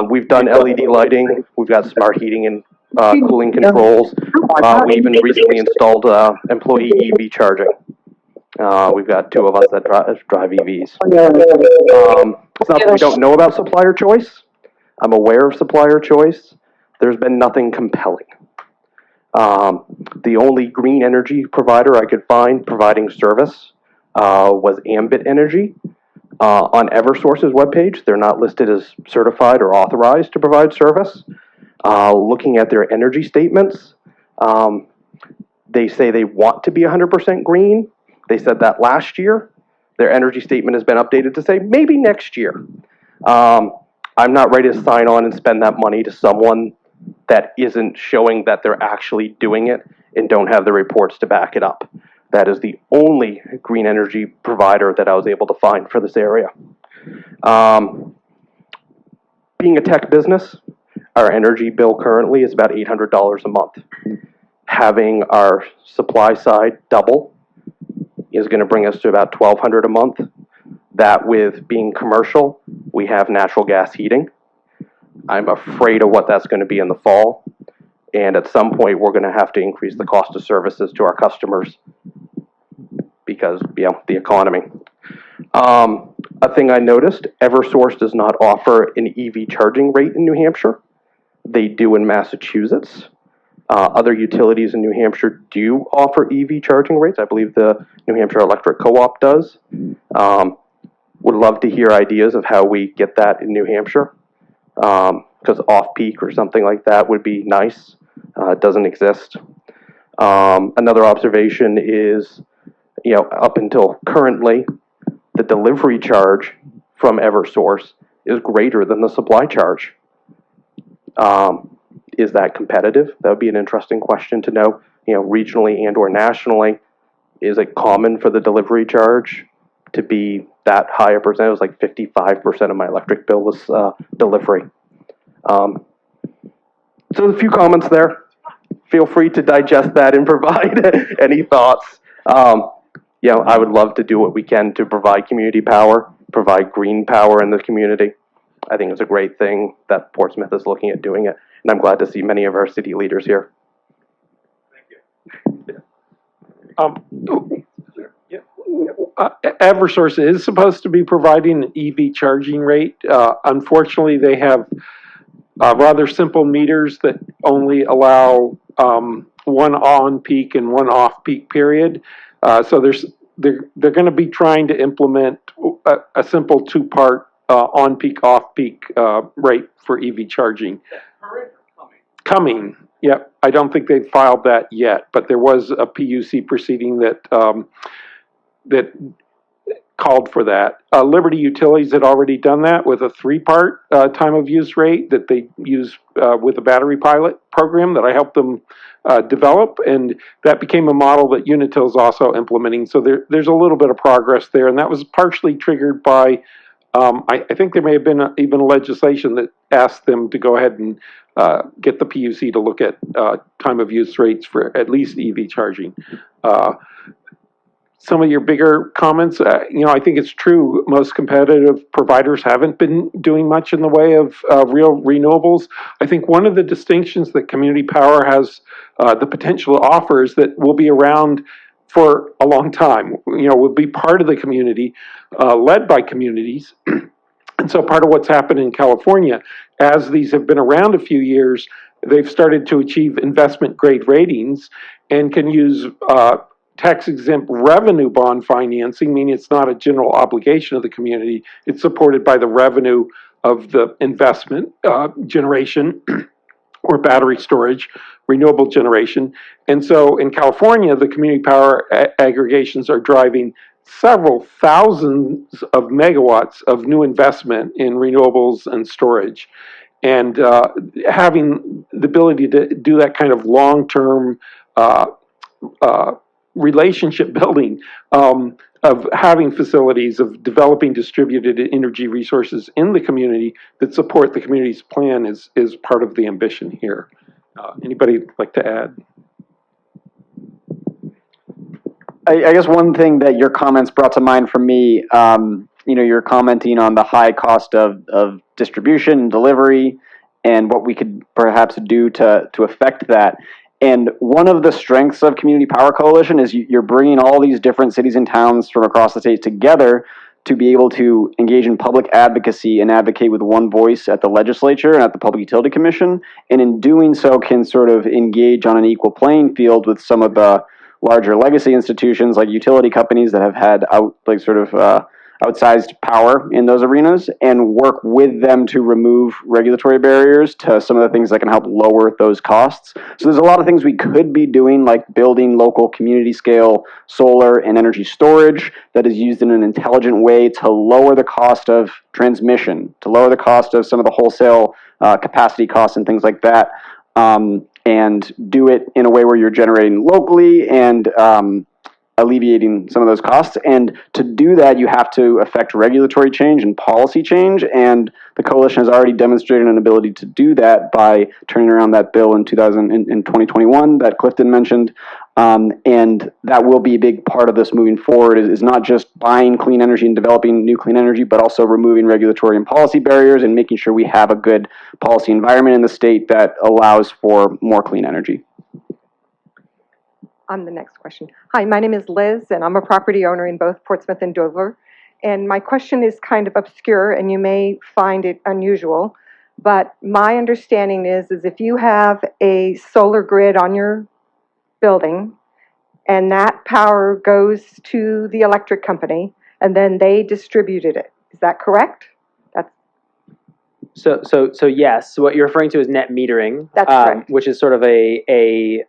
We've done LED lighting. We've got smart heating and cooling controls. We even recently installed employee EV charging. We've got 2 of us that drive EVs. It's not that we don't know about supplier choice. I'm aware of supplier choice. There's been nothing compelling. The only green energy provider I could find providing service was Ambit Energy. On Eversource's webpage, they're not listed as certified or authorized to provide service. Looking at their energy statements, they say they want to be 100% green. They said that last year. Their energy statement has been updated to say maybe next year. I'm not ready to sign on and spend that money to someone that isn't showing that they're actually doing it and don't have the reports to back it up. That is the only green energy provider that I was able to find for this area. Being a tech business, Our energy bill currently is about $800 a month. Having our supply side double is going to bring us to about $1,200 a month. That, with being commercial, we have natural gas heating. I'm afraid of what that's going to be in the fall. And at some point, we're going to have to increase the cost of services to our customers because, the economy. A thing I noticed, Eversource does not offer an EV charging rate in New Hampshire. They do in Massachusetts. Other utilities in New Hampshire do offer EV charging rates. I believe the New Hampshire Electric Co-op does. Would love to hear ideas of how we get that in New Hampshire, because off-peak or something like that would be nice. It doesn't exist. Another observation is, up until currently, the delivery charge from Eversource is greater than the supply charge. Is that competitive? That would be an interesting question to know, regionally and or nationally. Is it common for the delivery charge to be that high a percent? It was like 55% of my electric bill was delivery. So a few comments there. Feel free to digest that and provide any thoughts. I would love to do what we can to provide community power, provide green power in the community. I think it's a great thing that Portsmouth is looking at doing it, and I'm glad to see many of our city leaders here. Eversource is supposed to be providing an EV charging rate. Unfortunately, they have rather simple meters that only allow one on-peak and one off-peak period. So they're going to be trying to implement a simple two-part on-peak, off-peak rate for EV charging. Coming. Yep. I don't think they've filed that yet, but there was a PUC proceeding that that called for that. Liberty Utilities had already done that with a three-part time of use rate that they use with a battery pilot program that I helped them develop, and that became a model that Unitil is also implementing. So there's a little bit of progress there, and that was partially triggered by, I think there may have been even legislation that asked them to go ahead and get the PUC to look at time of use rates for at least EV charging. Some of your bigger comments, I think it's true. Most competitive providers haven't been doing much in the way of real renewables. I think one of the distinctions that community power has the potential to offer is that we'll be around for a long time. We'll be part of the community, led by communities. And so part of what's happened in California, as these have been around a few years, they've started to achieve investment grade ratings and can use tax-exempt revenue bond financing, meaning it's not a general obligation of the community. It's supported by the revenue of the investment generation or battery storage, renewable generation. And so in California, the community power aggregations are driving several thousands of megawatts of new investment in renewables and storage. And having the ability to do that kind of long-term relationship building of having facilities, of developing distributed energy resources in the community that support the community's plan is part of the ambition here. Anybody like to add? I guess one thing that your comments brought to mind for me, you're commenting on the high cost of distribution and delivery and what we could perhaps do to affect that. And one of the strengths of Community Power Coalition is you're bringing all these different cities and towns from across the state together to be able to engage in public advocacy and advocate with one voice at the legislature and at the Public Utility Commission. And in doing so can sort of engage on an equal playing field with some of the larger legacy institutions like utility companies that have had outsized power in those arenas, and work with them to remove regulatory barriers to some of the things that can help lower those costs. So there's a lot of things we could be doing, like building local community scale solar and energy storage that is used in an intelligent way to lower the cost of transmission, to lower the cost of some of the wholesale capacity costs and things like that. And do it in a way where you're generating locally and alleviating some of those costs. And to do that, you have to affect regulatory change and policy change. And the coalition has already demonstrated an ability to do that by turning around that bill in 2021 that Clifton mentioned. And that will be a big part of this moving forward, is not just buying clean energy and developing new clean energy, but also removing regulatory and policy barriers and making sure we have a good policy environment in the state that allows for more clean energy. On the next question. Hi, my name is Liz, and I'm a property owner in both Portsmouth and Dover. And my question is kind of obscure, and you may find it unusual, but my understanding is if you have a solar grid on your building, and that power goes to the electric company, and then they distributed it. Is that correct? That's So yes, what you're referring to is net metering. That's correct. Which is sort of I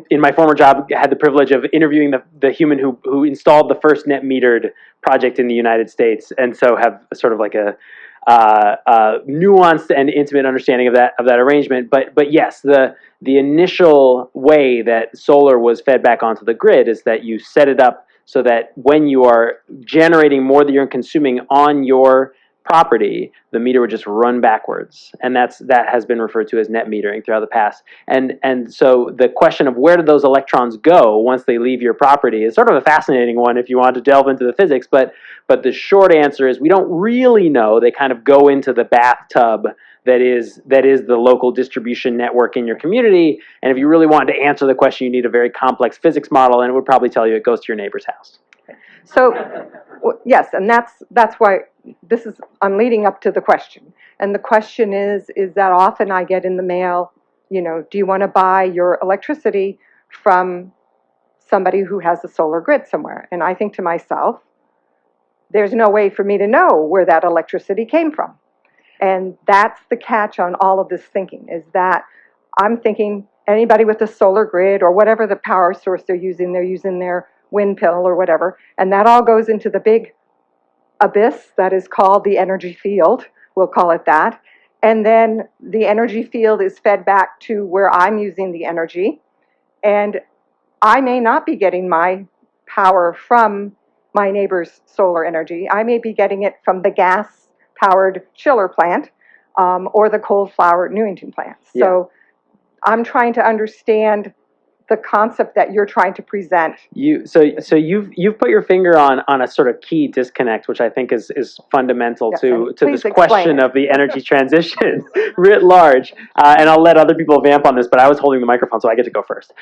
in my former job had the privilege of interviewing the human who installed the first net metered project in the United States, and so have sort of like a nuanced and intimate understanding of that arrangement. But yes, the initial way that solar was fed back onto the grid is that you set it up so that when you are generating more than you're consuming on your property, the meter would just run backwards, and that has been referred to as net metering throughout the past. And so the question of where do those electrons go once they leave your property is sort of a fascinating one if you want to delve into the physics. But the short answer is we don't really know. They kind of go into the bathtub that is the local distribution network in your community. And if you really wanted to answer the question, you need a very complex physics model, and it would probably tell you it goes to your neighbor's house. so, yes, and that's why I'm leading up to the question. And the question is that often I get in the mail, do you want to buy your electricity from somebody who has a solar grid somewhere? And I think to myself, there's no way for me to know where that electricity came from. And that's the catch on all of this thinking, is that I'm thinking anybody with a solar grid or whatever the power source they're using their wind pill or whatever, and that all goes into the big abyss that is called the energy field, we'll call it that. And then the energy field is fed back to where I'm using the energy. And I may not be getting my power from my neighbor's solar energy. I may be getting it from the gas-powered chiller plant or the coal-fired Newington plant. Yeah. So I'm trying to understand the concept that you're trying to present. So you've put your finger on a sort of key disconnect, which I think is fundamental Yes, to and please this question explain it. of the energy transition writ large. And I'll let other people vamp on this, but I was holding the microphone, so I get to go first.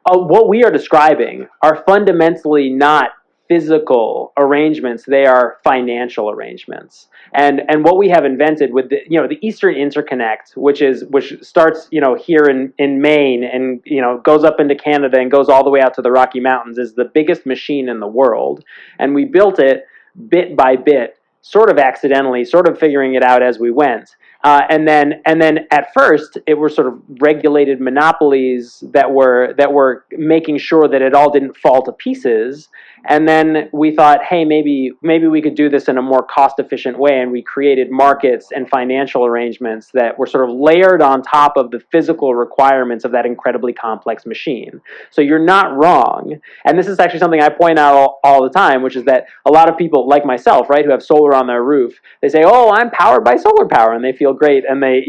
What we are describing are fundamentally not physical arrangements, they are financial arrangements. And what we have invented with the Eastern Interconnect, which starts here in Maine and goes up into Canada and goes all the way out to the Rocky Mountains, is the biggest machine in the world. And we built it bit by bit, sort of accidentally, sort of figuring it out as we went. And then at first it were sort of regulated monopolies that were making sure that it all didn't fall to pieces. And then we thought, hey, maybe we could do this in a more cost-efficient way, and we created markets and financial arrangements that were sort of layered on top of the physical requirements of that incredibly complex machine. So you're not wrong, and this is actually something I point out all the time, which is that a lot of people, like myself, right, who have solar on their roof, they say, oh, I'm powered by solar power, and they feel great, and I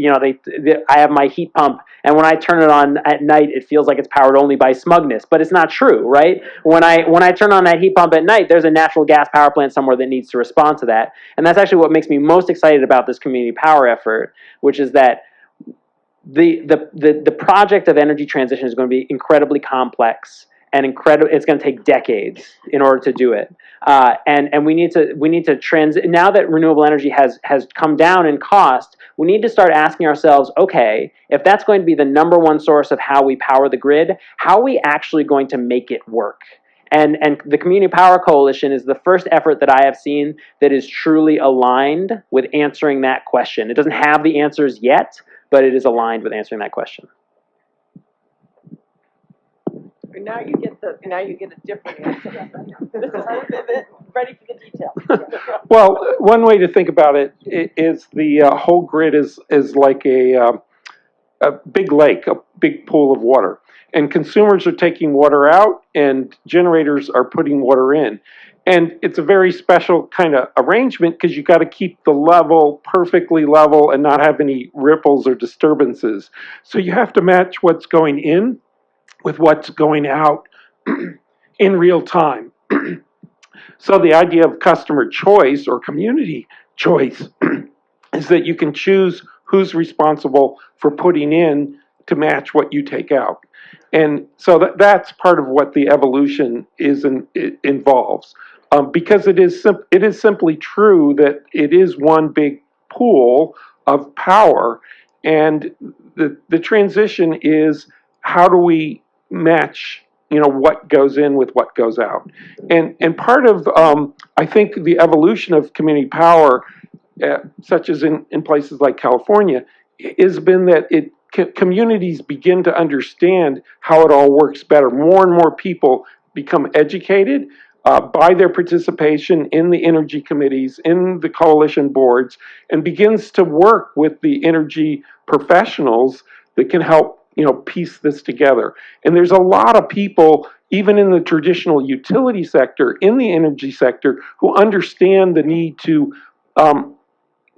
have my heat pump, and when I turn it on at night, it feels like it's powered only by smugness, but it's not true, right? When I turn on that heat pump at night, there's a natural gas power plant somewhere that needs to respond to that. And that's actually what makes me most excited about this community power effort, which is that the project of energy transition is going to be incredibly complex and it's going to take decades in order to do it. And we need to now that renewable energy has come down in cost, we need to start asking ourselves, okay, if that's going to be the number one source of how we power the grid, how are we actually going to make it work? And the Community Power Coalition is the first effort that I have seen that is truly aligned with answering that question. It doesn't have the answers yet, but it is aligned with answering that question. Now you get a different answer. This is ready for the details. Well, one way to think about it is the whole grid is like a big lake, a big pool of water. And consumers are taking water out and generators are putting water in. And it's a very special kind of arrangement because you got to keep the level perfectly level and not have any ripples or disturbances. So you have to match what's going in with what's going out in real time. So the idea of customer choice or community choice is that you can choose who's responsible for putting in to match what you take out. And so that's part of what the evolution involves. Because it is simply true that it is one big pool of power, and the transition is how do we match what goes in with what goes out, and part of I think the evolution of community power, such as in places like California, has been that communities begin to understand how it all works better. More and more people become educated by their participation in the energy committees, in the coalition boards, and begins to work with the energy professionals that can help piece this together. And there's a lot of people, even in the traditional utility sector, in the energy sector, who understand the need to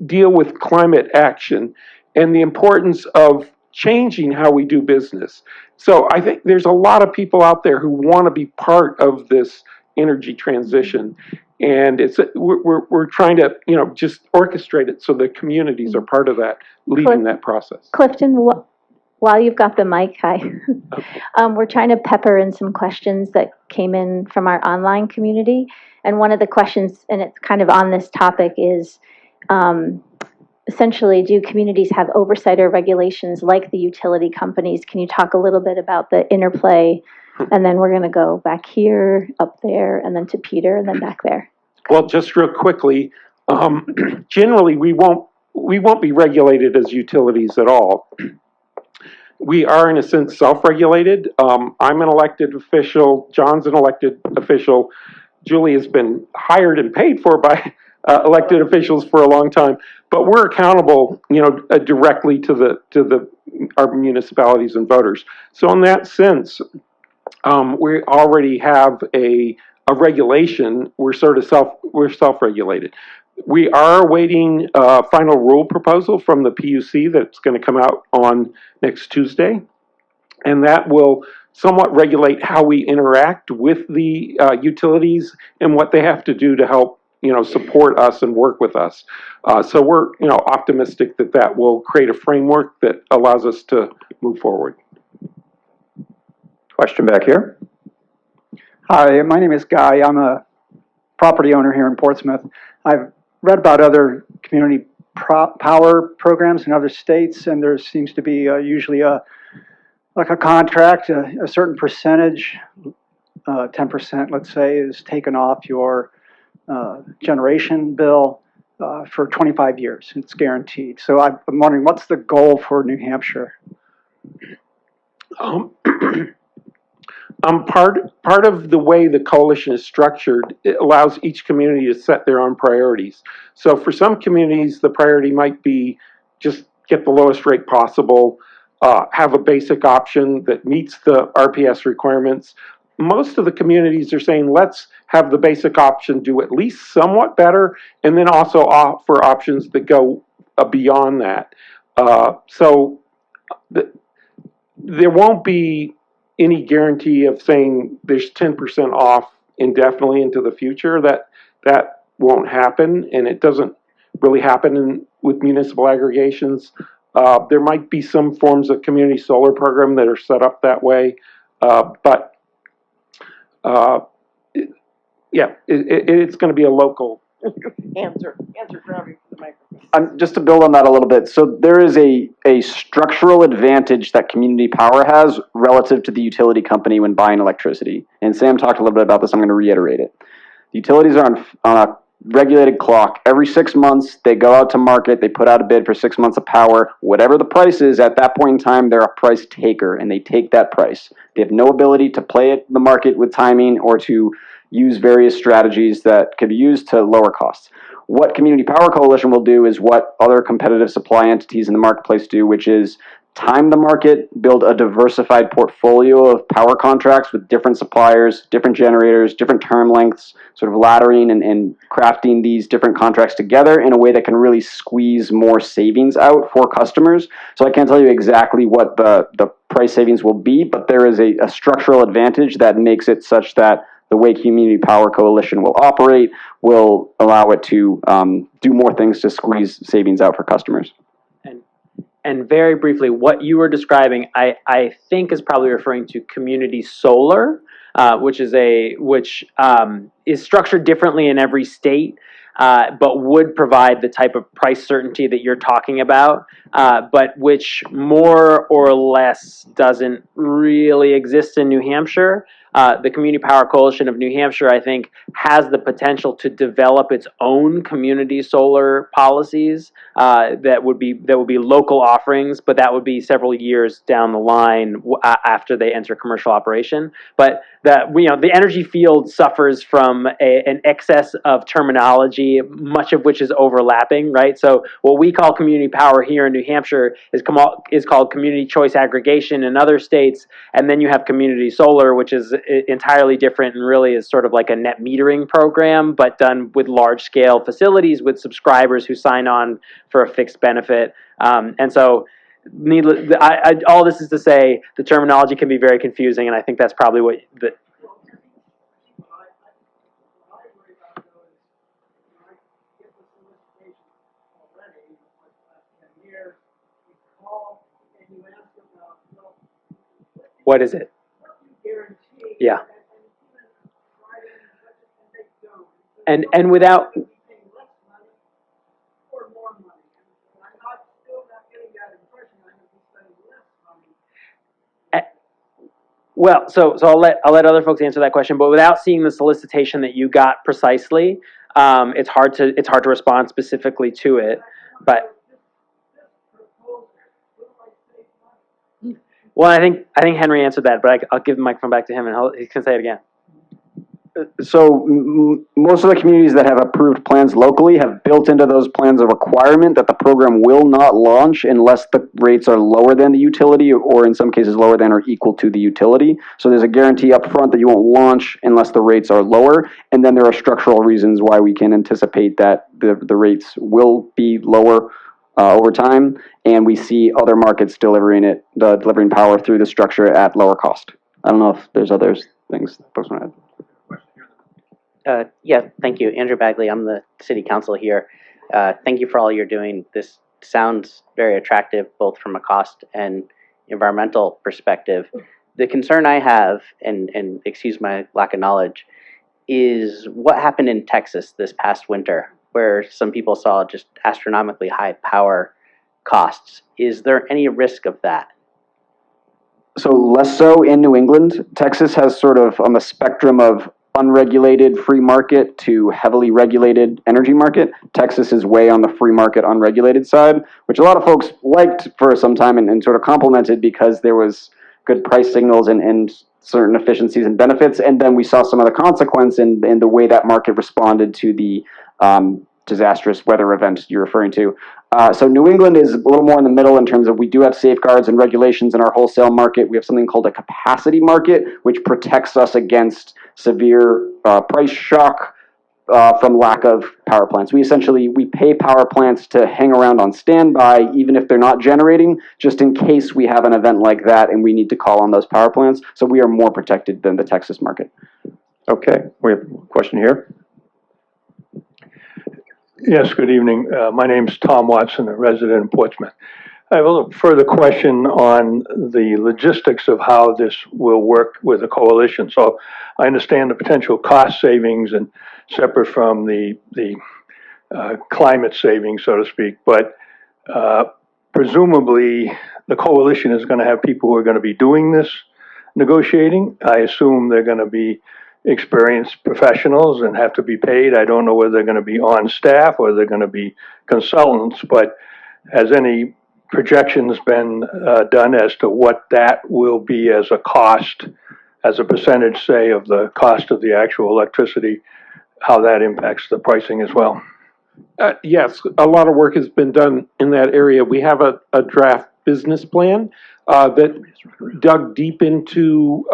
deal with climate action and the importance of changing how we do business. So I think there's a lot of people out there who want to be part of this energy transition, and we're trying to just orchestrate it so the communities are part of that, leading that process. Clifton, while you've got the mic, hi. We're trying to pepper in some questions that came in from our online community, and one of the questions, and it's kind of on this topic, is essentially, do communities have oversight or regulations like the utility companies? Can you talk a little bit about the interplay? And then we're going to go back here, up there, and then to Peter, and then back there. Well, just real quickly, generally we won't be regulated as utilities at all. We are, in a sense, self-regulated. I'm an elected official. John's an elected official. Julie has been hired and paid for by elected officials for a long time, but we're accountable, directly to our municipalities and voters. So in that sense, we already have a regulation. We're self-regulated. We are awaiting a final rule proposal from the PUC that's going to come out on next Tuesday, and that will somewhat regulate how we interact with the utilities and what they have to do to help support us and work with us. So we're optimistic that will create a framework that allows us to move forward. Question back here. Hi, my name is Guy. I'm a property owner here in Portsmouth. I've read about other community power programs in other states, and there seems to be usually a contract, a certain percentage, 10%, let's say, is taken off your generation bill for 25 years. It's guaranteed. So I'm wondering, what's the goal for New Hampshire? Part of the way the coalition is structured, it allows each community to set their own priorities. So for some communities, the priority might be just get the lowest rate possible, have a basic option that meets the RPS requirements. Most of the communities are saying, let's have the basic option do at least somewhat better, and then also offer options that go beyond that. There won't be any guarantee of saying there's 10% off indefinitely into the future. That won't happen, and it doesn't really happen with municipal aggregations. There might be some forms of community solar program that are set up that way, but it's going to be a local Answer for every microphone. Just to build on that a little bit, so there is a structural advantage that community power has relative to the utility company when buying electricity. And Sam talked a little bit about this. I'm going to reiterate it. The utilities are on a regulated clock. Every 6 months, they go out to market. They put out a bid for 6 months of power. Whatever the price is at that point in time, they're a price taker, and they take that price. They have no ability to play the market with timing or to use various strategies that could be used to lower costs. What Community Power Coalition will do is what other competitive supply entities in the marketplace do, which is time the market, build a diversified portfolio of power contracts with different suppliers, different generators, different term lengths, sort of laddering and crafting these different contracts together in a way that can really squeeze more savings out for customers. So I can't tell you exactly what the price savings will be, but there is a structural advantage that makes it such that the way Community Power Coalition will operate will allow it to do more things to squeeze savings out for customers. And very briefly, what you were describing, I think is probably referring to community solar, which is structured differently in every state, but would provide the type of price certainty that you're talking about, but which more or less doesn't really exist in New Hampshire. The Community Power Coalition of New Hampshire, I think, has the potential to develop its own community solar policies that would be local offerings, but that would be several years down the line after they enter commercial operation. But the energy field suffers from an excess of terminology, much of which is overlapping, right? So what we call community power here in New Hampshire is called community choice aggregation in other states, and then you have community solar, which is entirely different and really is sort of like a net metering program, but done with large scale facilities with subscribers who sign on for a fixed benefit. And so all this is to say the terminology can be very confusing, and I think that's probably what the what is it? Yeah. And without well, so I'll let other folks answer that question, but without seeing the solicitation that you got precisely, it's hard to respond specifically to it. But well, I think Henry answered that, but I'll give the microphone back to him, and he can say it again. So most of the communities that have approved plans locally have built into those plans a requirement that the program will not launch unless the rates are lower than the utility, or in some cases lower than or equal to the utility. So there's a guarantee up front that you won't launch unless the rates are lower, and then there are structural reasons why we can anticipate that the rates will be lower over time, and we see other markets delivering power through the structure at lower cost. I don't know if there's other things folks want to add. Yeah, thank you. Andrew Bagley, I'm the city council here. Thank you for all you're doing. This sounds very attractive, both from a cost and environmental perspective. The concern I have, and excuse my lack of knowledge, is what happened in Texas this past winter, where some people saw just astronomically high power costs. Is there any risk of that? So less so in New England. Texas has sort of on the spectrum of unregulated free market to heavily regulated energy market. Texas is way on the free market unregulated side, which a lot of folks liked for some time and sort of complimented because there was good price signals and certain efficiencies and benefits. And then we saw some of the consequence in the way that market responded to the disastrous weather event you're referring to. So New England is a little more in the middle in terms of we do have safeguards and regulations in our wholesale market. We have something called a capacity market, which protects us against severe price shock from lack of power plants. We pay power plants to hang around on standby, even if they're not generating, just in case we have an event like that and we need to call on those power plants. So we are more protected than the Texas market. Okay, we have a question here. Yes, good evening. My name is Tom Watson, a resident in Portsmouth. I have a little further question on the logistics of how this will work with the coalition. So I understand the potential cost savings and separate from the climate savings, so to speak, but presumably the coalition is going to have people who are going to be doing this negotiating. I assume they're going to be experienced professionals and have to be paid. I don't know whether they're going to be on staff or they're going to be consultants, but has any projections been done as to what that will be as a cost, as a percentage, say, of the cost of the actual electricity, how that impacts the pricing as well? Yes, a lot of work has been done in that area. We have a draft business plan that dug deep into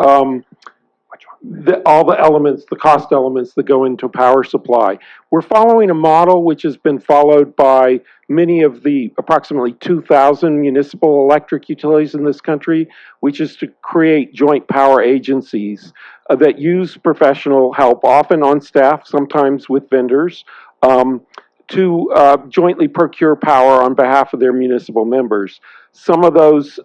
all the elements, the cost elements that go into power supply. We're following a model which has been followed by many of the approximately 2,000 municipal electric utilities in this country, which is to create joint power agencies that use professional help, often on staff, sometimes with vendors, to jointly procure power on behalf of their municipal members. Some of those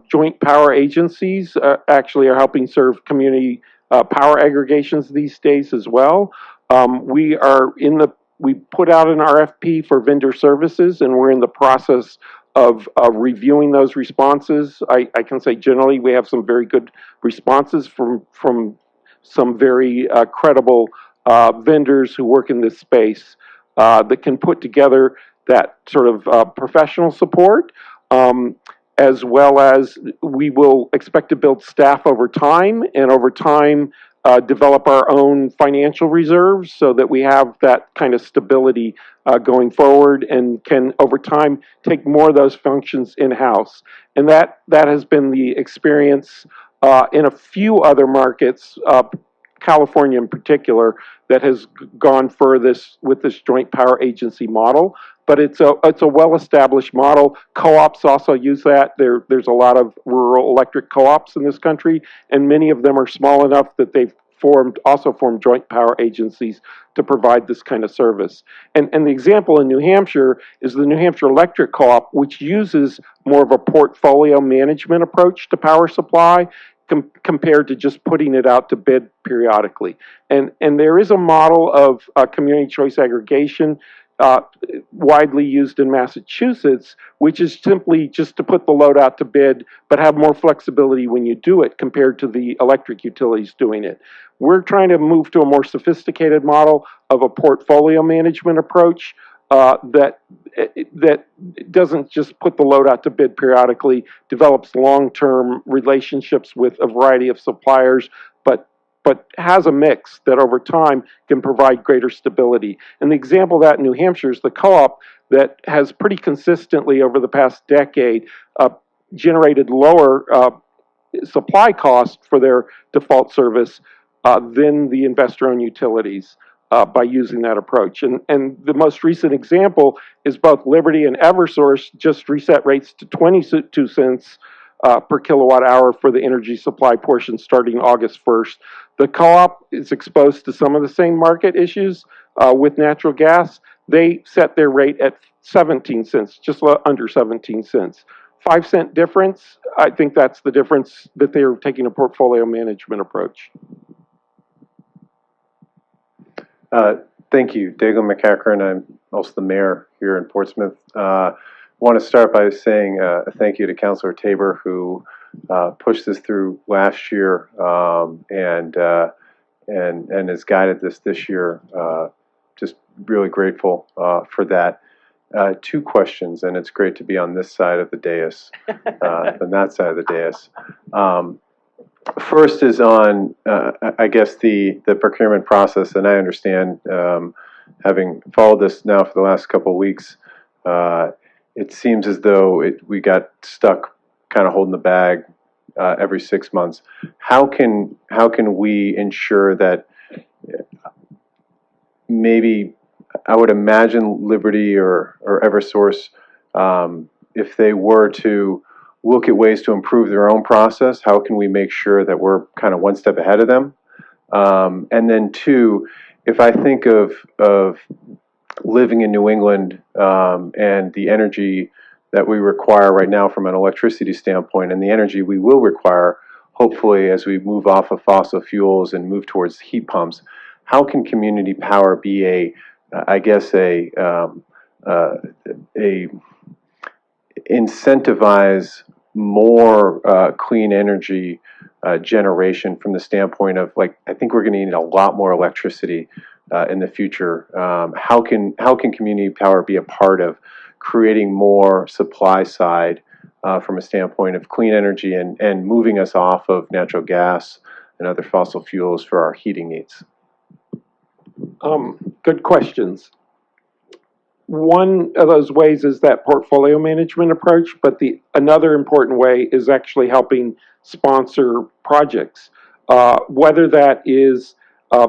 joint power agencies actually are helping serve community power aggregations these days as well. We put out an RFP for vendor services, and we're in the process of reviewing those responses. I can say generally we have some very good responses from some very credible vendors who work in this space that can put together that sort of professional support. As well as we will expect to build staff over time, and over time develop our own financial reserves so that we have that kind of stability going forward, and can over time take more of those functions in-house. And that has been the experience in a few other markets, California in particular, that has gone furthest with this joint power agency model. But it's a well-established model. Co-ops also use that. There's a lot of rural electric co-ops in this country, and many of them are small enough that they've also formed joint power agencies to provide this kind of service. And the example in New Hampshire is the New Hampshire Electric Co-op, which uses more of a portfolio management approach to power supply, compared to just putting it out to bid periodically. And there is a model of community choice aggregation widely used in Massachusetts, which is simply just to put the load out to bid, but have more flexibility when you do it compared to the electric utilities doing it. We're trying to move to a more sophisticated model of a portfolio management approach that doesn't just put the load out to bid periodically, develops long-term relationships with a variety of suppliers, but has a mix that over time can provide greater stability. And the example of that in New Hampshire is the co-op that has pretty consistently over the past decade generated lower supply costs for their default service than the investor-owned utilities by using that approach. And the most recent example is both Liberty and Eversource just reset rates to 22 cents per kilowatt hour for the energy supply portion starting August 1st. The co-op is exposed to some of the same market issues with natural gas. They set their rate at 17 cents, just under 17 cents. 5-cent difference, I think that's the difference that they're taking a portfolio management approach. Thank you. Dago McCachran. I'm also the mayor here in Portsmouth. Want to start by saying a thank you to Councilor Tabor, who pushed this through last year and has guided this year. Just really grateful for that. Two questions, and it's great to be on this side of the dais than that side of the dais. First is on, I guess, the procurement process, and I understand, having followed this now for the last couple of weeks, it seems as though we got stuck kind of holding the bag every 6 months. How can we ensure that maybe, I would imagine Liberty or Eversource, if they were to look at ways to improve their own process, how can we make sure that we're kind of one step ahead of them? And then two, if I think of living in New England and the energy that we require right now from an electricity standpoint, and the energy we will require, hopefully, as we move off of fossil fuels and move towards heat pumps, how can community power be a incentivize more clean energy generation from the standpoint of, like, I think we're going to need a lot more electricity in the future. How can community power be a part of creating more supply side from a standpoint of clean energy and moving us off of natural gas and other fossil fuels for our heating needs? Good questions. one of those ways is that portfolio management approach, but another important way is actually helping sponsor projects. Whether that is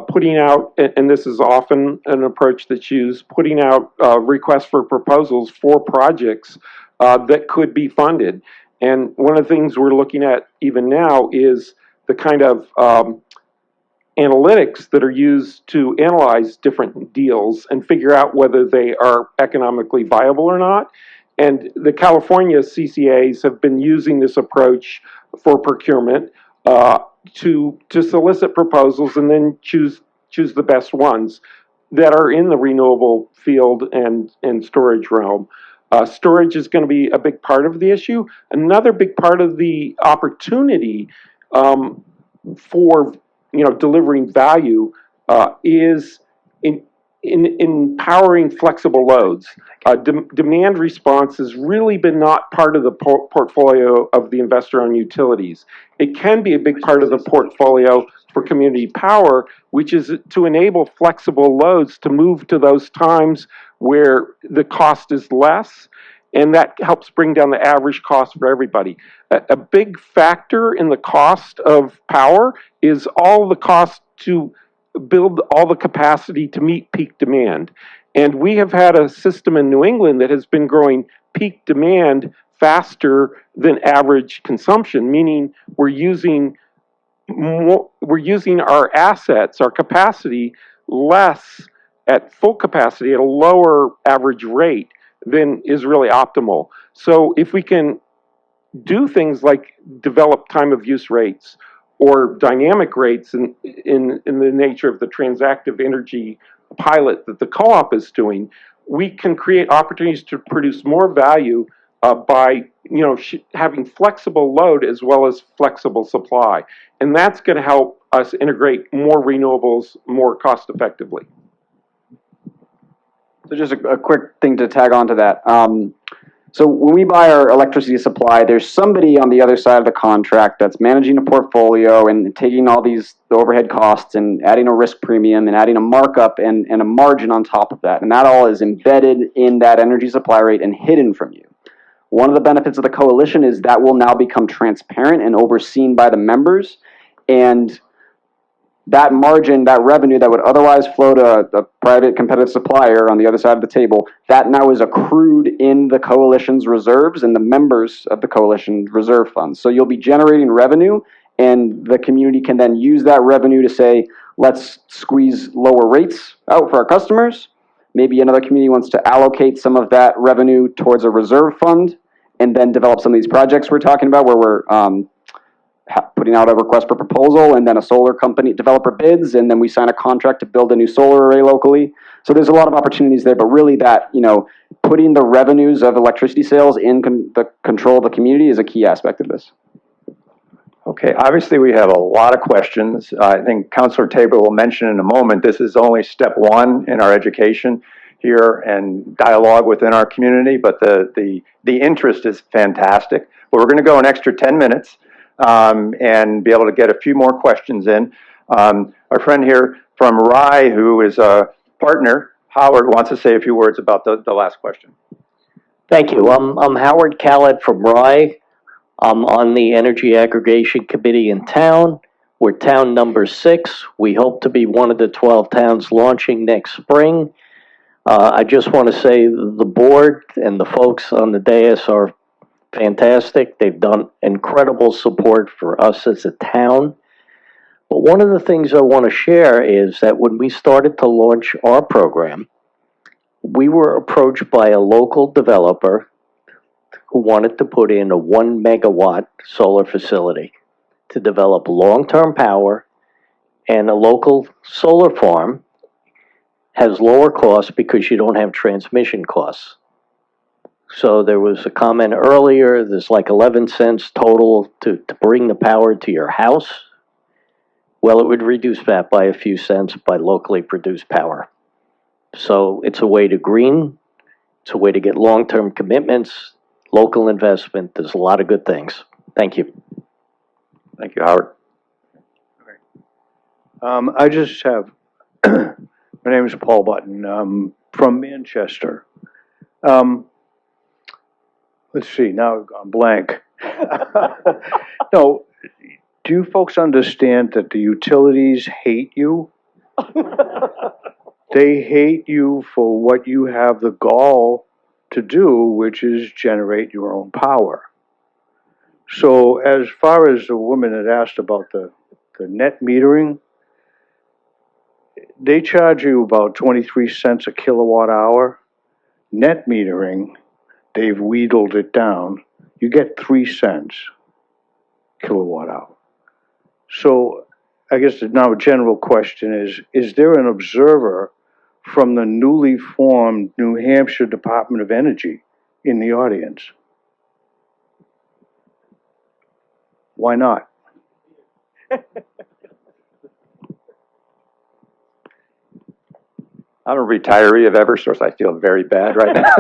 putting out, and this is often an approach that's used, putting out requests for proposals for projects that could be funded. And one of the things we're looking at even now is the kind of analytics that are used to analyze different deals and figure out whether they are economically viable or not. And the California CCAs have been using this approach for procurement to solicit proposals and then choose the best ones that are in the renewable field and storage realm. Storage is going to be a big part of the issue. Another big part of the opportunity for delivering value is in empowering flexible loads. Demand response has really been not part of the portfolio of the investor-owned utilities. It can be a big part of the portfolio for community power, which is to enable flexible loads to move to those times where the cost is less, and that helps bring down the average cost for everybody. A big factor in the cost of power is all the cost to build all the capacity to meet peak demand. And we have had a system in New England that has been growing peak demand faster than average consumption, meaning we're using our assets, our capacity, less at full capacity at a lower average rate than is really optimal. So if we can do things like develop time of use rates or dynamic rates in the nature of the transactive energy pilot that the co-op is doing, we can create opportunities to produce more value by having flexible load as well as flexible supply. And that's going to help us integrate more renewables more cost effectively. So just a quick thing to tag on to that. So when we buy our electricity supply, there's somebody on the other side of the contract that's managing a portfolio and taking all the overhead costs and adding a risk premium and adding a markup and a margin on top of that. And that all is embedded in that energy supply rate and hidden from you. One of the benefits of the coalition is that will now become transparent and overseen by the members. And that margin, that revenue that would otherwise flow to a private competitive supplier on the other side of the table, that now is accrued in the coalition's reserves and the members of the coalition reserve funds. So you'll be generating revenue, and the community can then use that revenue to say, let's squeeze lower rates out for our customers. Maybe another community wants to allocate some of that revenue towards a reserve fund and then develop some of these projects we're talking about where we're putting out a request for proposal, and then a solar company developer bids, and then we sign a contract to build a new solar array locally. So there's a lot of opportunities there, but really that, putting the revenues of electricity sales in the control of the community is a key aspect of this. Okay, obviously we have a lot of questions. I think Councilor Tabor will mention in a moment, this is only step one in our education here and dialogue within our community, but the interest is fantastic. But we're going to go an extra 10 minutes. And be able to get a few more questions in. Our friend here from Rye, who is a partner, Howard, wants to say a few words about the last question. Thank you. I'm Howard Callett from Rye. I'm on the Energy Aggregation Committee in town. We're town number 6. We hope to be one of the 12 towns launching next spring. I just want to say the board and the folks on the dais are fantastic. They've done incredible support for us as a town. But one of the things I want to share is that when we started to launch our program, we were approached by a local developer who wanted to put in a 1 megawatt solar facility to develop long-term power, and a local solar farm has lower costs because you don't have transmission costs. So there was a comment earlier, there's like 11 cents total to bring the power to your house. Well, it would reduce that by a few cents by locally produced power. So it's a way to green, it's a way to get long-term commitments, local investment. There's a lot of good things. Thank you. Thank you, Howard. I just have, my name is Paul Button. I'm from Manchester. Let's see, now I've gone blank. No, do you folks understand that the utilities hate you? They hate you for what you have the gall to do, which is generate your own power. So as far as the woman had asked about the net metering, they charge you about 23 cents a kilowatt hour. Net metering, they've wheedled it down. You get 3 cents kilowatt hour. So I guess now a general question is there an observer from the newly formed New Hampshire Department of Energy in the audience? Why not? I'm a retiree of Eversource. I feel very bad right now.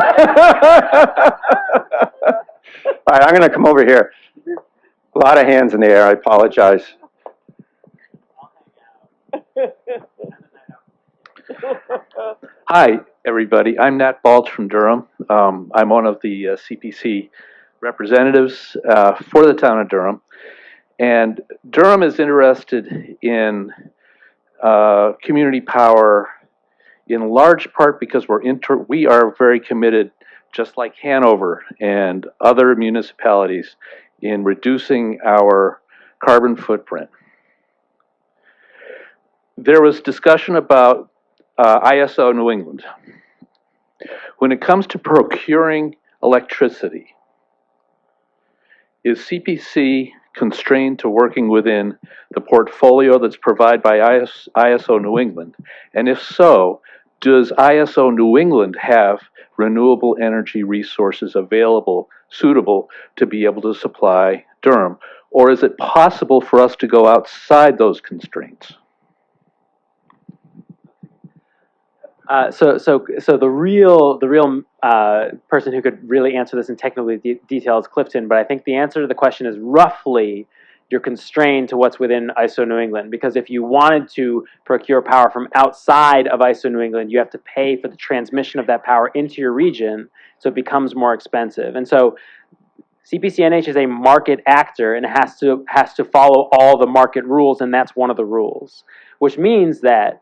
All right, I'm going to come over here. A lot of hands in the air. I apologize. Hi, everybody. I'm Nat Balch from Durham. I'm one of the CPC representatives for the town of Durham. And Durham is interested in community power in large part because we are very committed, just like Hanover and other municipalities, in reducing our carbon footprint. There was discussion about ISO New England. When it comes to procuring electricity, is CPC constrained to working within the portfolio that's provided by ISO New England? And if so, does ISO New England have renewable energy resources available, suitable to be able to supply Durham? Or is it possible for us to go outside those constraints? So the real person who could really answer this in technical detail is Clifton, but I think the answer to the question is roughly you're constrained to what's within ISO New England, because if you wanted to procure power from outside of ISO New England, you have to pay for the transmission of that power into your region, so it becomes more expensive. And so CPCNH is a market actor and has to follow all the market rules, and that's one of the rules, which means that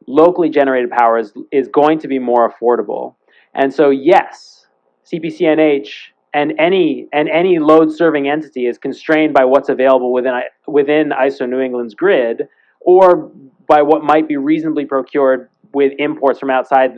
locally generated power is going to be more affordable. And so yes, CPCNH and any load serving entity is constrained by what's available within ISO New England's grid, or by what might be reasonably procured with imports from outside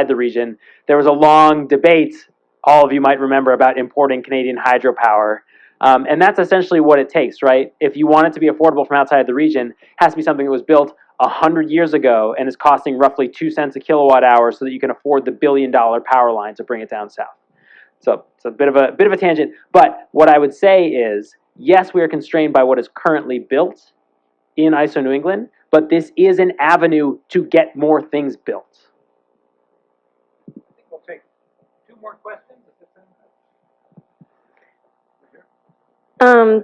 the region. There was a long debate, all of you might remember, about importing Canadian hydropower. And that's essentially what it takes, right? If you want it to be affordable from outside the region, it has to be something that was built 100 years ago and is costing roughly 2 cents a kilowatt hour, so that you can afford the $1 billion power line to bring it down south. So it's a bit of a tangent, but what I would say is, yes, we are constrained by what is currently built in ISO New England, but this is an avenue to get more things built. I think we'll take 2 more questions.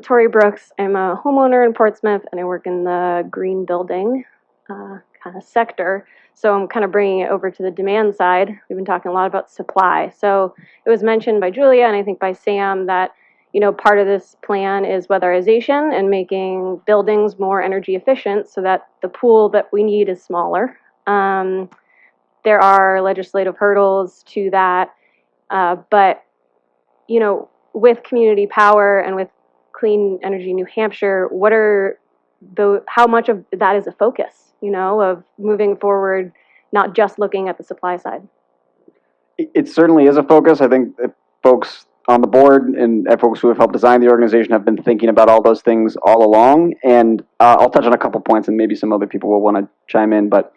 Tori Brooks. I'm a homeowner in Portsmouth, and I work in the green building kind of sector. So I'm kind of bringing it over to the demand side. We've been talking a lot about supply. So it was mentioned by Julia and I think by Sam that, part of this plan is weatherization and making buildings more energy efficient so that the pool that we need is smaller. There are legislative hurdles to that, but, with community power and with Clean Energy New Hampshire, how much of that is a focus, of moving forward, not just looking at the supply side? It certainly is a focus. I think that folks on the board and folks who have helped design the organization have been thinking about all those things all along. And I'll touch on a couple points, and maybe some other people will want to chime in. But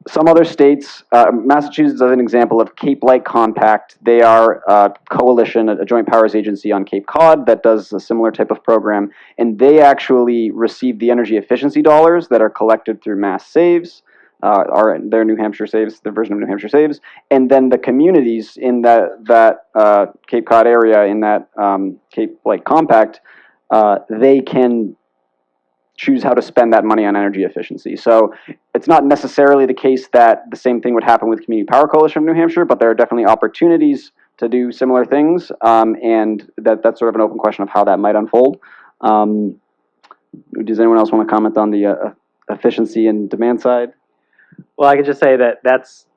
some other states, Massachusetts as an example of Cape Light Compact, they are a coalition, a joint powers agency on Cape Cod that does a similar type of program, and they actually receive the energy efficiency dollars that are collected through Mass Saves, their New Hampshire Saves, their version of New Hampshire Saves, and then the communities in that Cape Cod area, in that Cape Light Compact, they can choose how to spend that money on energy efficiency. So it's not necessarily the case that the same thing would happen with Community Power Coalition of New Hampshire, but there are definitely opportunities to do similar things, and that's sort of an open question of how that might unfold. Does anyone else want to comment on the efficiency and demand side? Well, I could just say that that's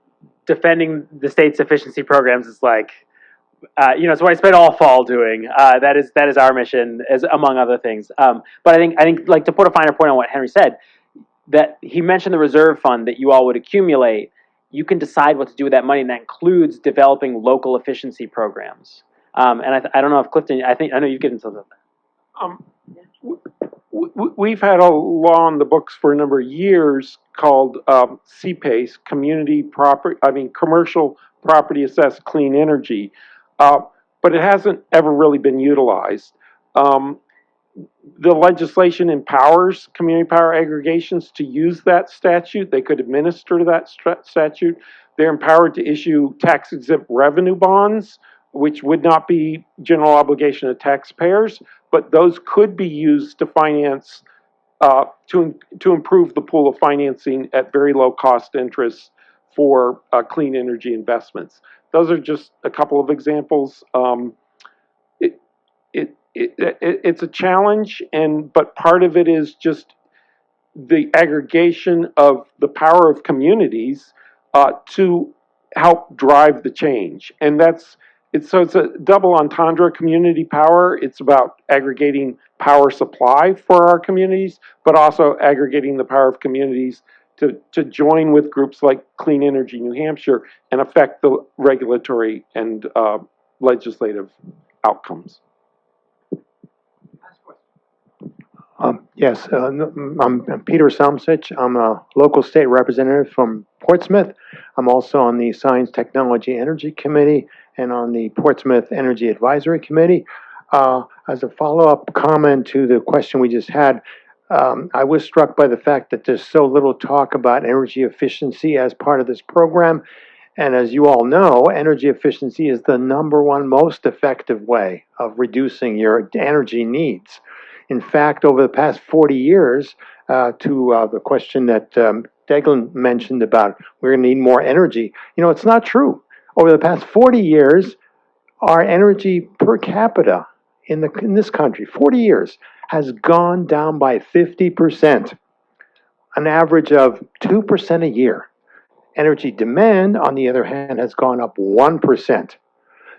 defending the state's efficiency programs is like, it's what I spent all fall doing. That is our mission, as among other things. But I think like to put a finer point on what Henry said, that he mentioned the reserve fund that you all would accumulate. You can decide what to do with that money, and that includes developing local efficiency programs. And I don't know if Clifton, I know you get into that. We've had a law on the books for a number of years called CPACE, Commercial Property Assessed Clean Energy, but it hasn't ever really been utilized. The legislation empowers community power aggregations to use that statute. They could administer that statute. They're empowered to issue tax-exempt revenue bonds, which would not be general obligation of taxpayers, but those could be used to finance, to improve the pool of financing at very low cost interest for clean energy investments. Those are just a couple of examples. It's a challenge, but part of it is just the aggregation of the power of communities to help drive the change, and it's a double entendre. Community power, it's about aggregating power supply for our communities, but also aggregating the power of communities to join with groups like Clean Energy New Hampshire and affect the regulatory and legislative outcomes. Yes, I'm Peter Salmsich. I'm a local state representative from Portsmouth. I'm also on the Science, Technology, Energy Committee and on the Portsmouth Energy Advisory Committee. As a follow-up comment to the question we just had, I was struck by the fact that there's so little talk about energy efficiency as part of this program. And as you all know, energy efficiency is the number1 most effective way of reducing your energy needs. In fact, over the past 40 years, to the question that Declan mentioned about we're going to need more energy, it's not true. Over the past 40 years, our energy per capita in this country, 40 years, has gone down by 50%, an average of 2% a year. Energy demand, on the other hand, has gone up 1%.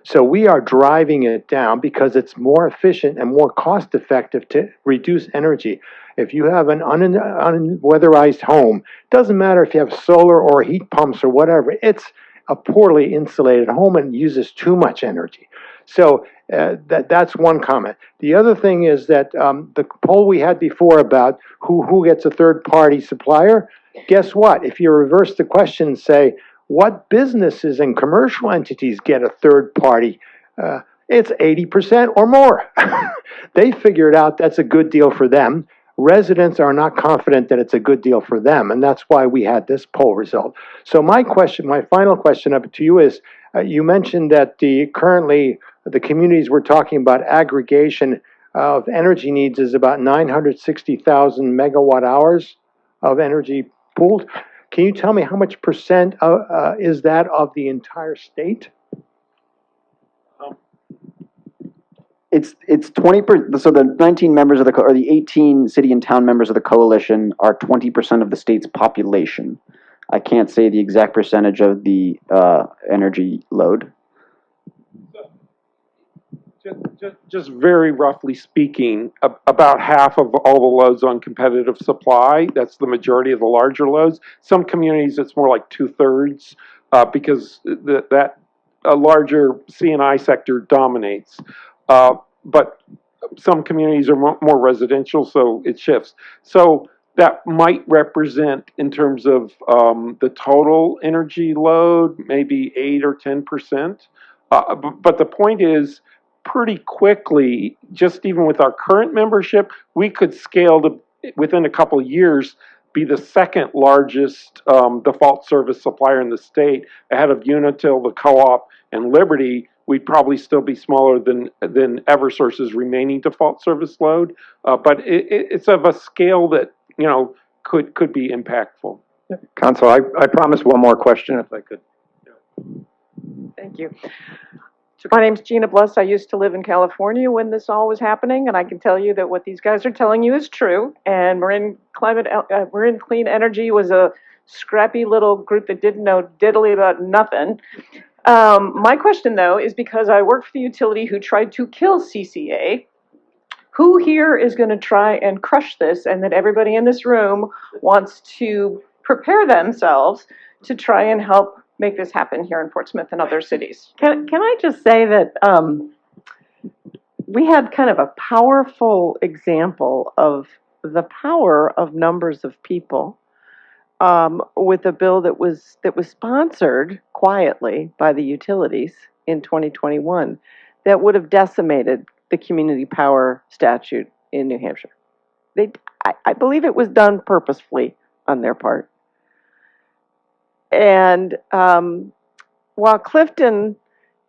So we are driving it down because it's more efficient and more cost effective to reduce energy. If you have an unweatherized home, doesn't matter if you have solar or heat pumps or whatever, it's a poorly insulated home and uses too much energy. So that's one comment. The other thing is that the poll we had before about who gets a third-party supplier, guess what? If you reverse the question and say, what businesses and commercial entities get a third party? It's 80% or more. They figured out that's a good deal for them. Residents are not confident that it's a good deal for them, and that's why we had this poll result. So my final question up to you is, you mentioned that currently the communities we're talking about aggregation of energy needs is about 960,000 megawatt hours of energy pooled. Can you tell me how much percent is that of the entire state? It's 20%. So the 19 members of or the 18 city and town members of the coalition are 20% of the state's population. I can't say the exact percentage of the energy load. Just very roughly speaking, about half of all the loads on competitive supply. That's the majority of the larger loads. Some communities, it's more like 2/3 because a larger C&I sector dominates. But some communities are more residential, so it shifts. So that might represent, in terms of the total energy load, maybe 8 or 10%. But the point is, pretty quickly, just even with our current membership, we could scale to, within a couple of years, be the second largest default service supplier in the state, ahead of Unitil, the Co-op, and Liberty, we'd probably still be smaller than Eversource's remaining default service load. But it's of a scale that, you know, could be impactful. Council, I promised one more question if I could. Thank you. My name's Gina Bliss. I used to live in California when this all was happening, and I can tell you that what these guys are telling you is true. And Marin Clean Energy was a scrappy little group that didn't know diddly about nothing. My question, though, is because I work for the utility who tried to kill CCA, who here is going to try and crush this, and that everybody in this room wants to prepare themselves to try and help make this happen here in Portsmouth and other cities? Can I just say that we had kind of a powerful example of the power of numbers of people with a bill that was sponsored quietly by the utilities in 2021 that would have decimated the community power statute in New Hampshire. I believe it was done purposefully on their part. And while Clifton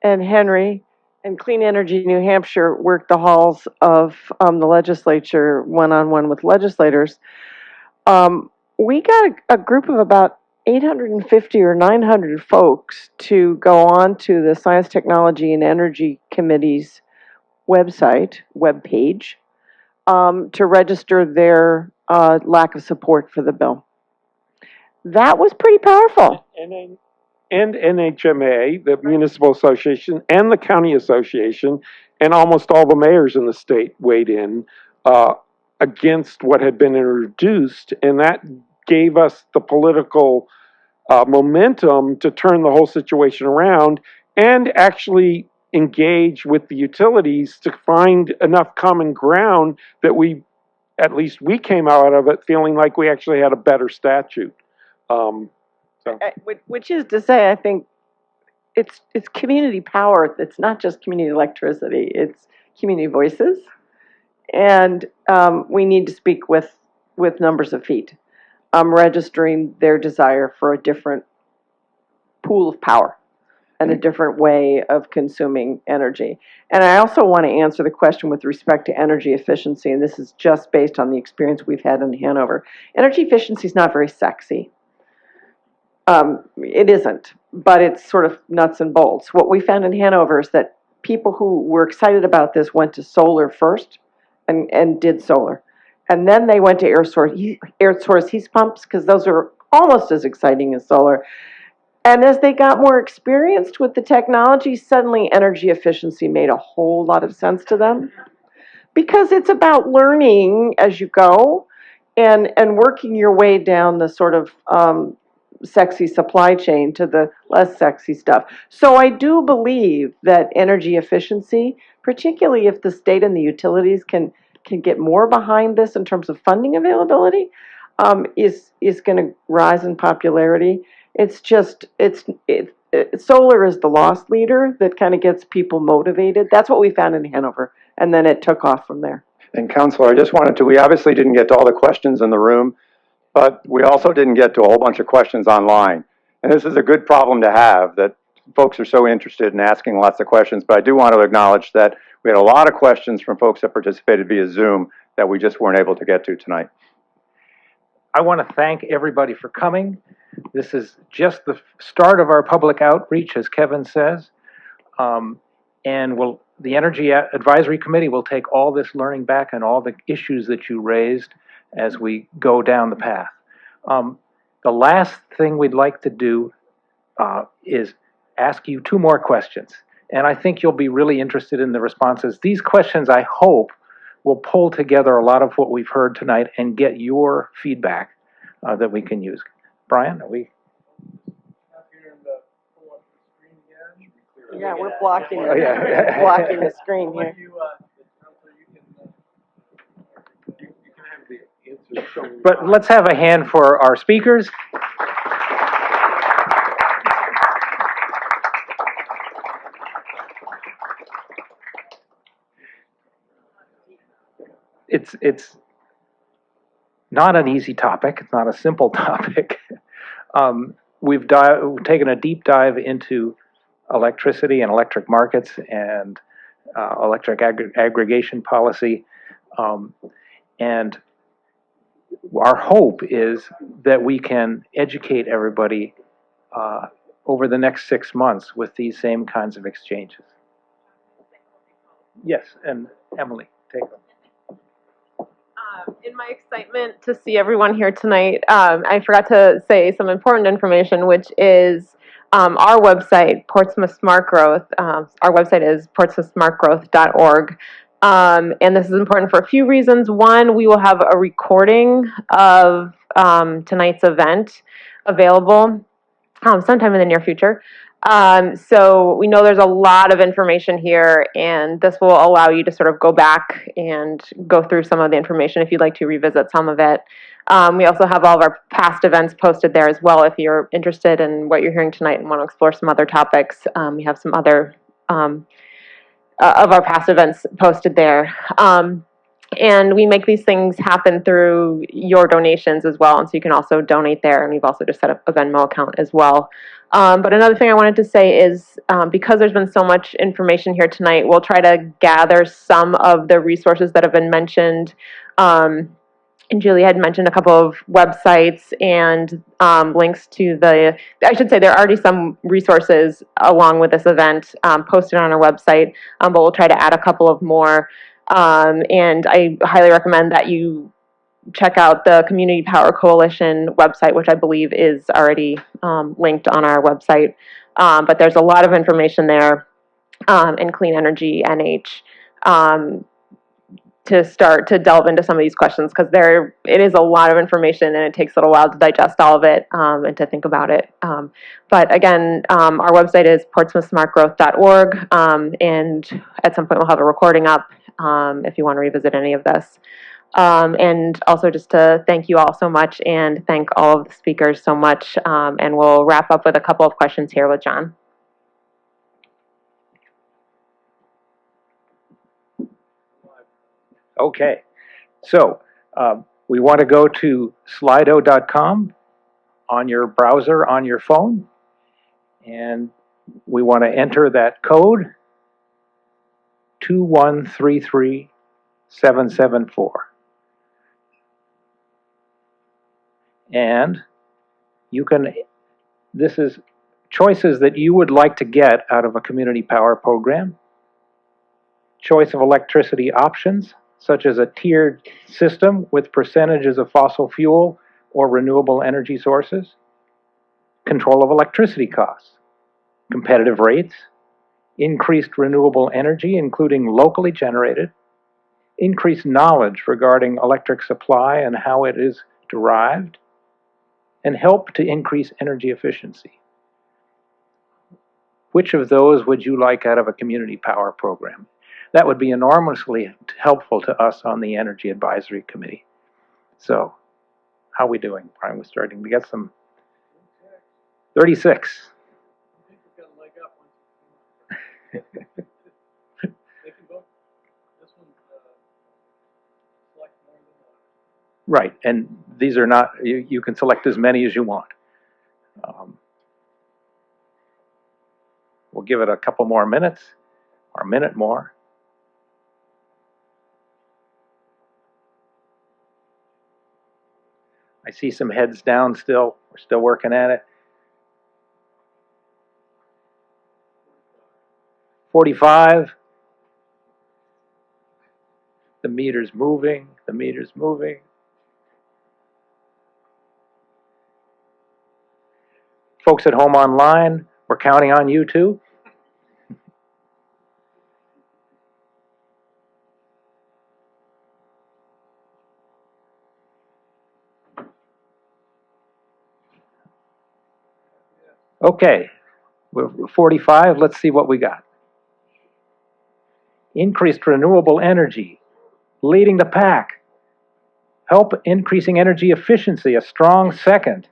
and Henry and Clean Energy New Hampshire worked the halls of the legislature one-on-one with legislators, we got a group of about 850 or 900 folks to go on to the Science, Technology, and Energy Committee's webpage, to register their lack of support for the bill. That was pretty powerful. And NHMA, the Municipal Association, and the County Association, and almost all the mayors in the state weighed in against what had been introduced, and that gave us the political momentum to turn the whole situation around and actually engage with the utilities to find enough common ground that at least we came out of it feeling like we actually had a better statute. Which is to say, I think it's community power. It's not just community electricity. It's community voices, and we need to speak with numbers of feet, registering their desire for a different pool of power and a different way of consuming energy. And I also want to answer the question with respect to energy efficiency, and this is just based on the experience we've had in Hanover. Energy efficiency is not very sexy. It isn't, but it's sort of nuts and bolts. What we found in Hanover is that people who were excited about this went to solar first and did solar. And then they went to air source heat pumps, because those are almost as exciting as solar. And as they got more experienced with the technology, suddenly energy efficiency made a whole lot of sense to them. Because it's about learning as you go and working your way down the sort of sexy supply chain to the less sexy stuff. So I do believe that energy efficiency, particularly if the state and the utilities can get more behind this in terms of funding availability, is going to rise in popularity. It's just solar is the loss leader that kind of gets people motivated. That's what we found in Hanover, and then it took off from there. And Councilor, I just wanted to, we obviously didn't get to all the questions in the room, but we also didn't get to a whole bunch of questions online. And this is a good problem to have, that folks are so interested in asking lots of questions. But I do want to acknowledge that we had a lot of questions from folks that participated via Zoom that we just weren't able to get to tonight. I want to thank everybody for coming. This is just the start of our public outreach, as Kevin says. And the Energy Advisory Committee will take all this learning back and all the issues that you raised as we go down the path. The last thing we'd like to do is ask you two more questions. And I think you'll be really interested in the responses. These questions, I hope, will pull together a lot of what we've heard tonight and get your feedback that we can use. Brian, are we? Yeah, we're blocking blocking the screen here. But let's have a hand for our speakers. It's not an easy topic. It's not a simple topic. We've taken a deep dive into electricity and electric markets and electric aggregation policy. And our hope is that we can educate everybody over the next 6 months with these same kinds of exchanges. Yes, and Emily, take them. In my excitement to see everyone here tonight, I forgot to say some important information, which is our website, Portsmouth Smart Growth. Our website is portsmouthsmartgrowth.org. And this is important for a few reasons. One, we will have a recording of tonight's event available sometime in the near future. So we know there's a lot of information here, and this will allow you to sort of go back and go through some of the information if you'd like to revisit some of it. We also have all of our past events posted there as well if you're interested in what you're hearing tonight and want to explore some other topics. We have some other of our past events posted there. And we make these things happen through your donations as well, and so you can also donate there, and we've also just set up a Venmo account as well. But another thing I wanted to say is because there's been so much information here tonight, we'll try to gather some of the resources that have been mentioned. And Julie had mentioned a couple of websites and links to I should say there are already some resources along with this event posted on our website, but we'll try to add a couple of more. And I highly recommend that you check out the Community Power Coalition website, which I believe is already linked on our website. But there's a lot of information there in Clean Energy NH to start to delve into some of these questions, because it is a lot of information and it takes a little while to digest all of it and to think about it. But again, our website is portsmouthsmartgrowth.org, and at some point we'll have a recording up if you want to revisit any of this. And also just to thank you all so much and thank all of the speakers so much. And we'll wrap up with a couple of questions here with John. Okay, so we want to go to slido.com on your browser, on your phone, and we want to enter that code 2133774. And this is choices that you would like to get out of a community power program, choice of electricity options, such as a tiered system with percentages of fossil fuel or renewable energy sources, control of electricity costs, competitive rates, increased renewable energy, including locally generated, increased knowledge regarding electric supply and how it is derived, and help to increase energy efficiency. Which of those would you like out of a community power program? That would be enormously helpful to us on the Energy Advisory Committee. So, how are we doing? Brian, we're starting to get some 36. Right, and these are not, you can select as many as you want. We'll give it a couple more minutes, or a minute more. I see some heads down still. We're still working at it. 45. The meter's moving. The meter's moving. Folks at home online, we're counting on you too. Okay, we're 45. Let's see what we got. Increased renewable energy, leading the pack. Help increasing energy efficiency, a strong second.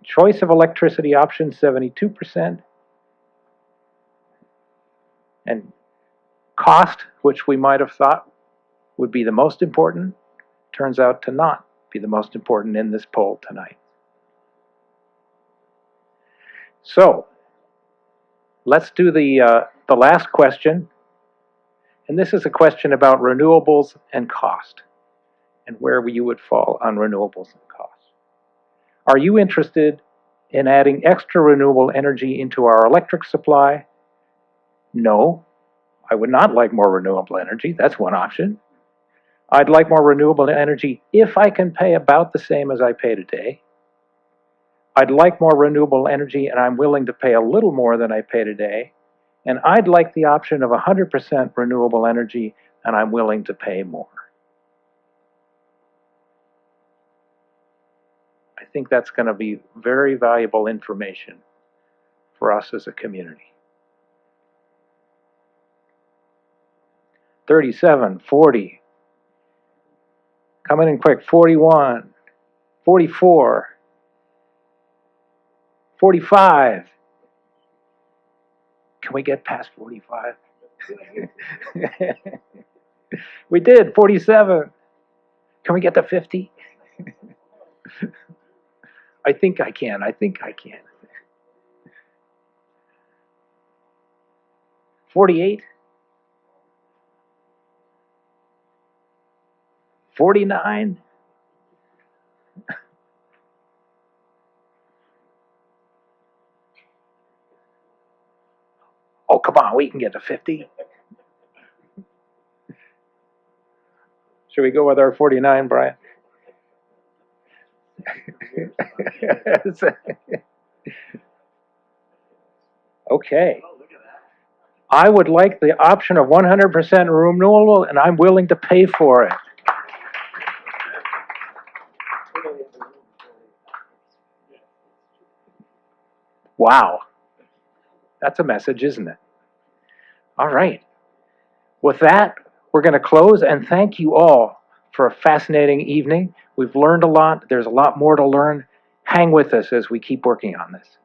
Choice of electricity option, 72%. And cost, which we might have thought would be the most important, turns out to not be the most important in this poll tonight. So, let's do the last question. And this is a question about renewables and cost, and where you would fall on renewables and cost. Are you interested in adding extra renewable energy into our electric supply? No, I would not like more renewable energy. That's one option. I'd like more renewable energy if I can pay about the same as I pay today. I'd like more renewable energy, and I'm willing to pay a little more than I pay today. And I'd like the option of 100% renewable energy, and I'm willing to pay more. I think that's going to be very valuable information for us as a community. 37, 40. Coming in quick. 41, 44, 45. Can we get past 45? We did. 47. Can we get to 50? I think I can. 48. 49. Oh, come on, we can get to 50. Should we go with our 49, Brian? Okay. I would like the option of 100% renewable, and I'm willing to pay for it. Wow. That's a message, isn't it? All right. With that, we're going to close, and thank you all for a fascinating evening. We've learned a lot. There's a lot more to learn. Hang with us as we keep working on this.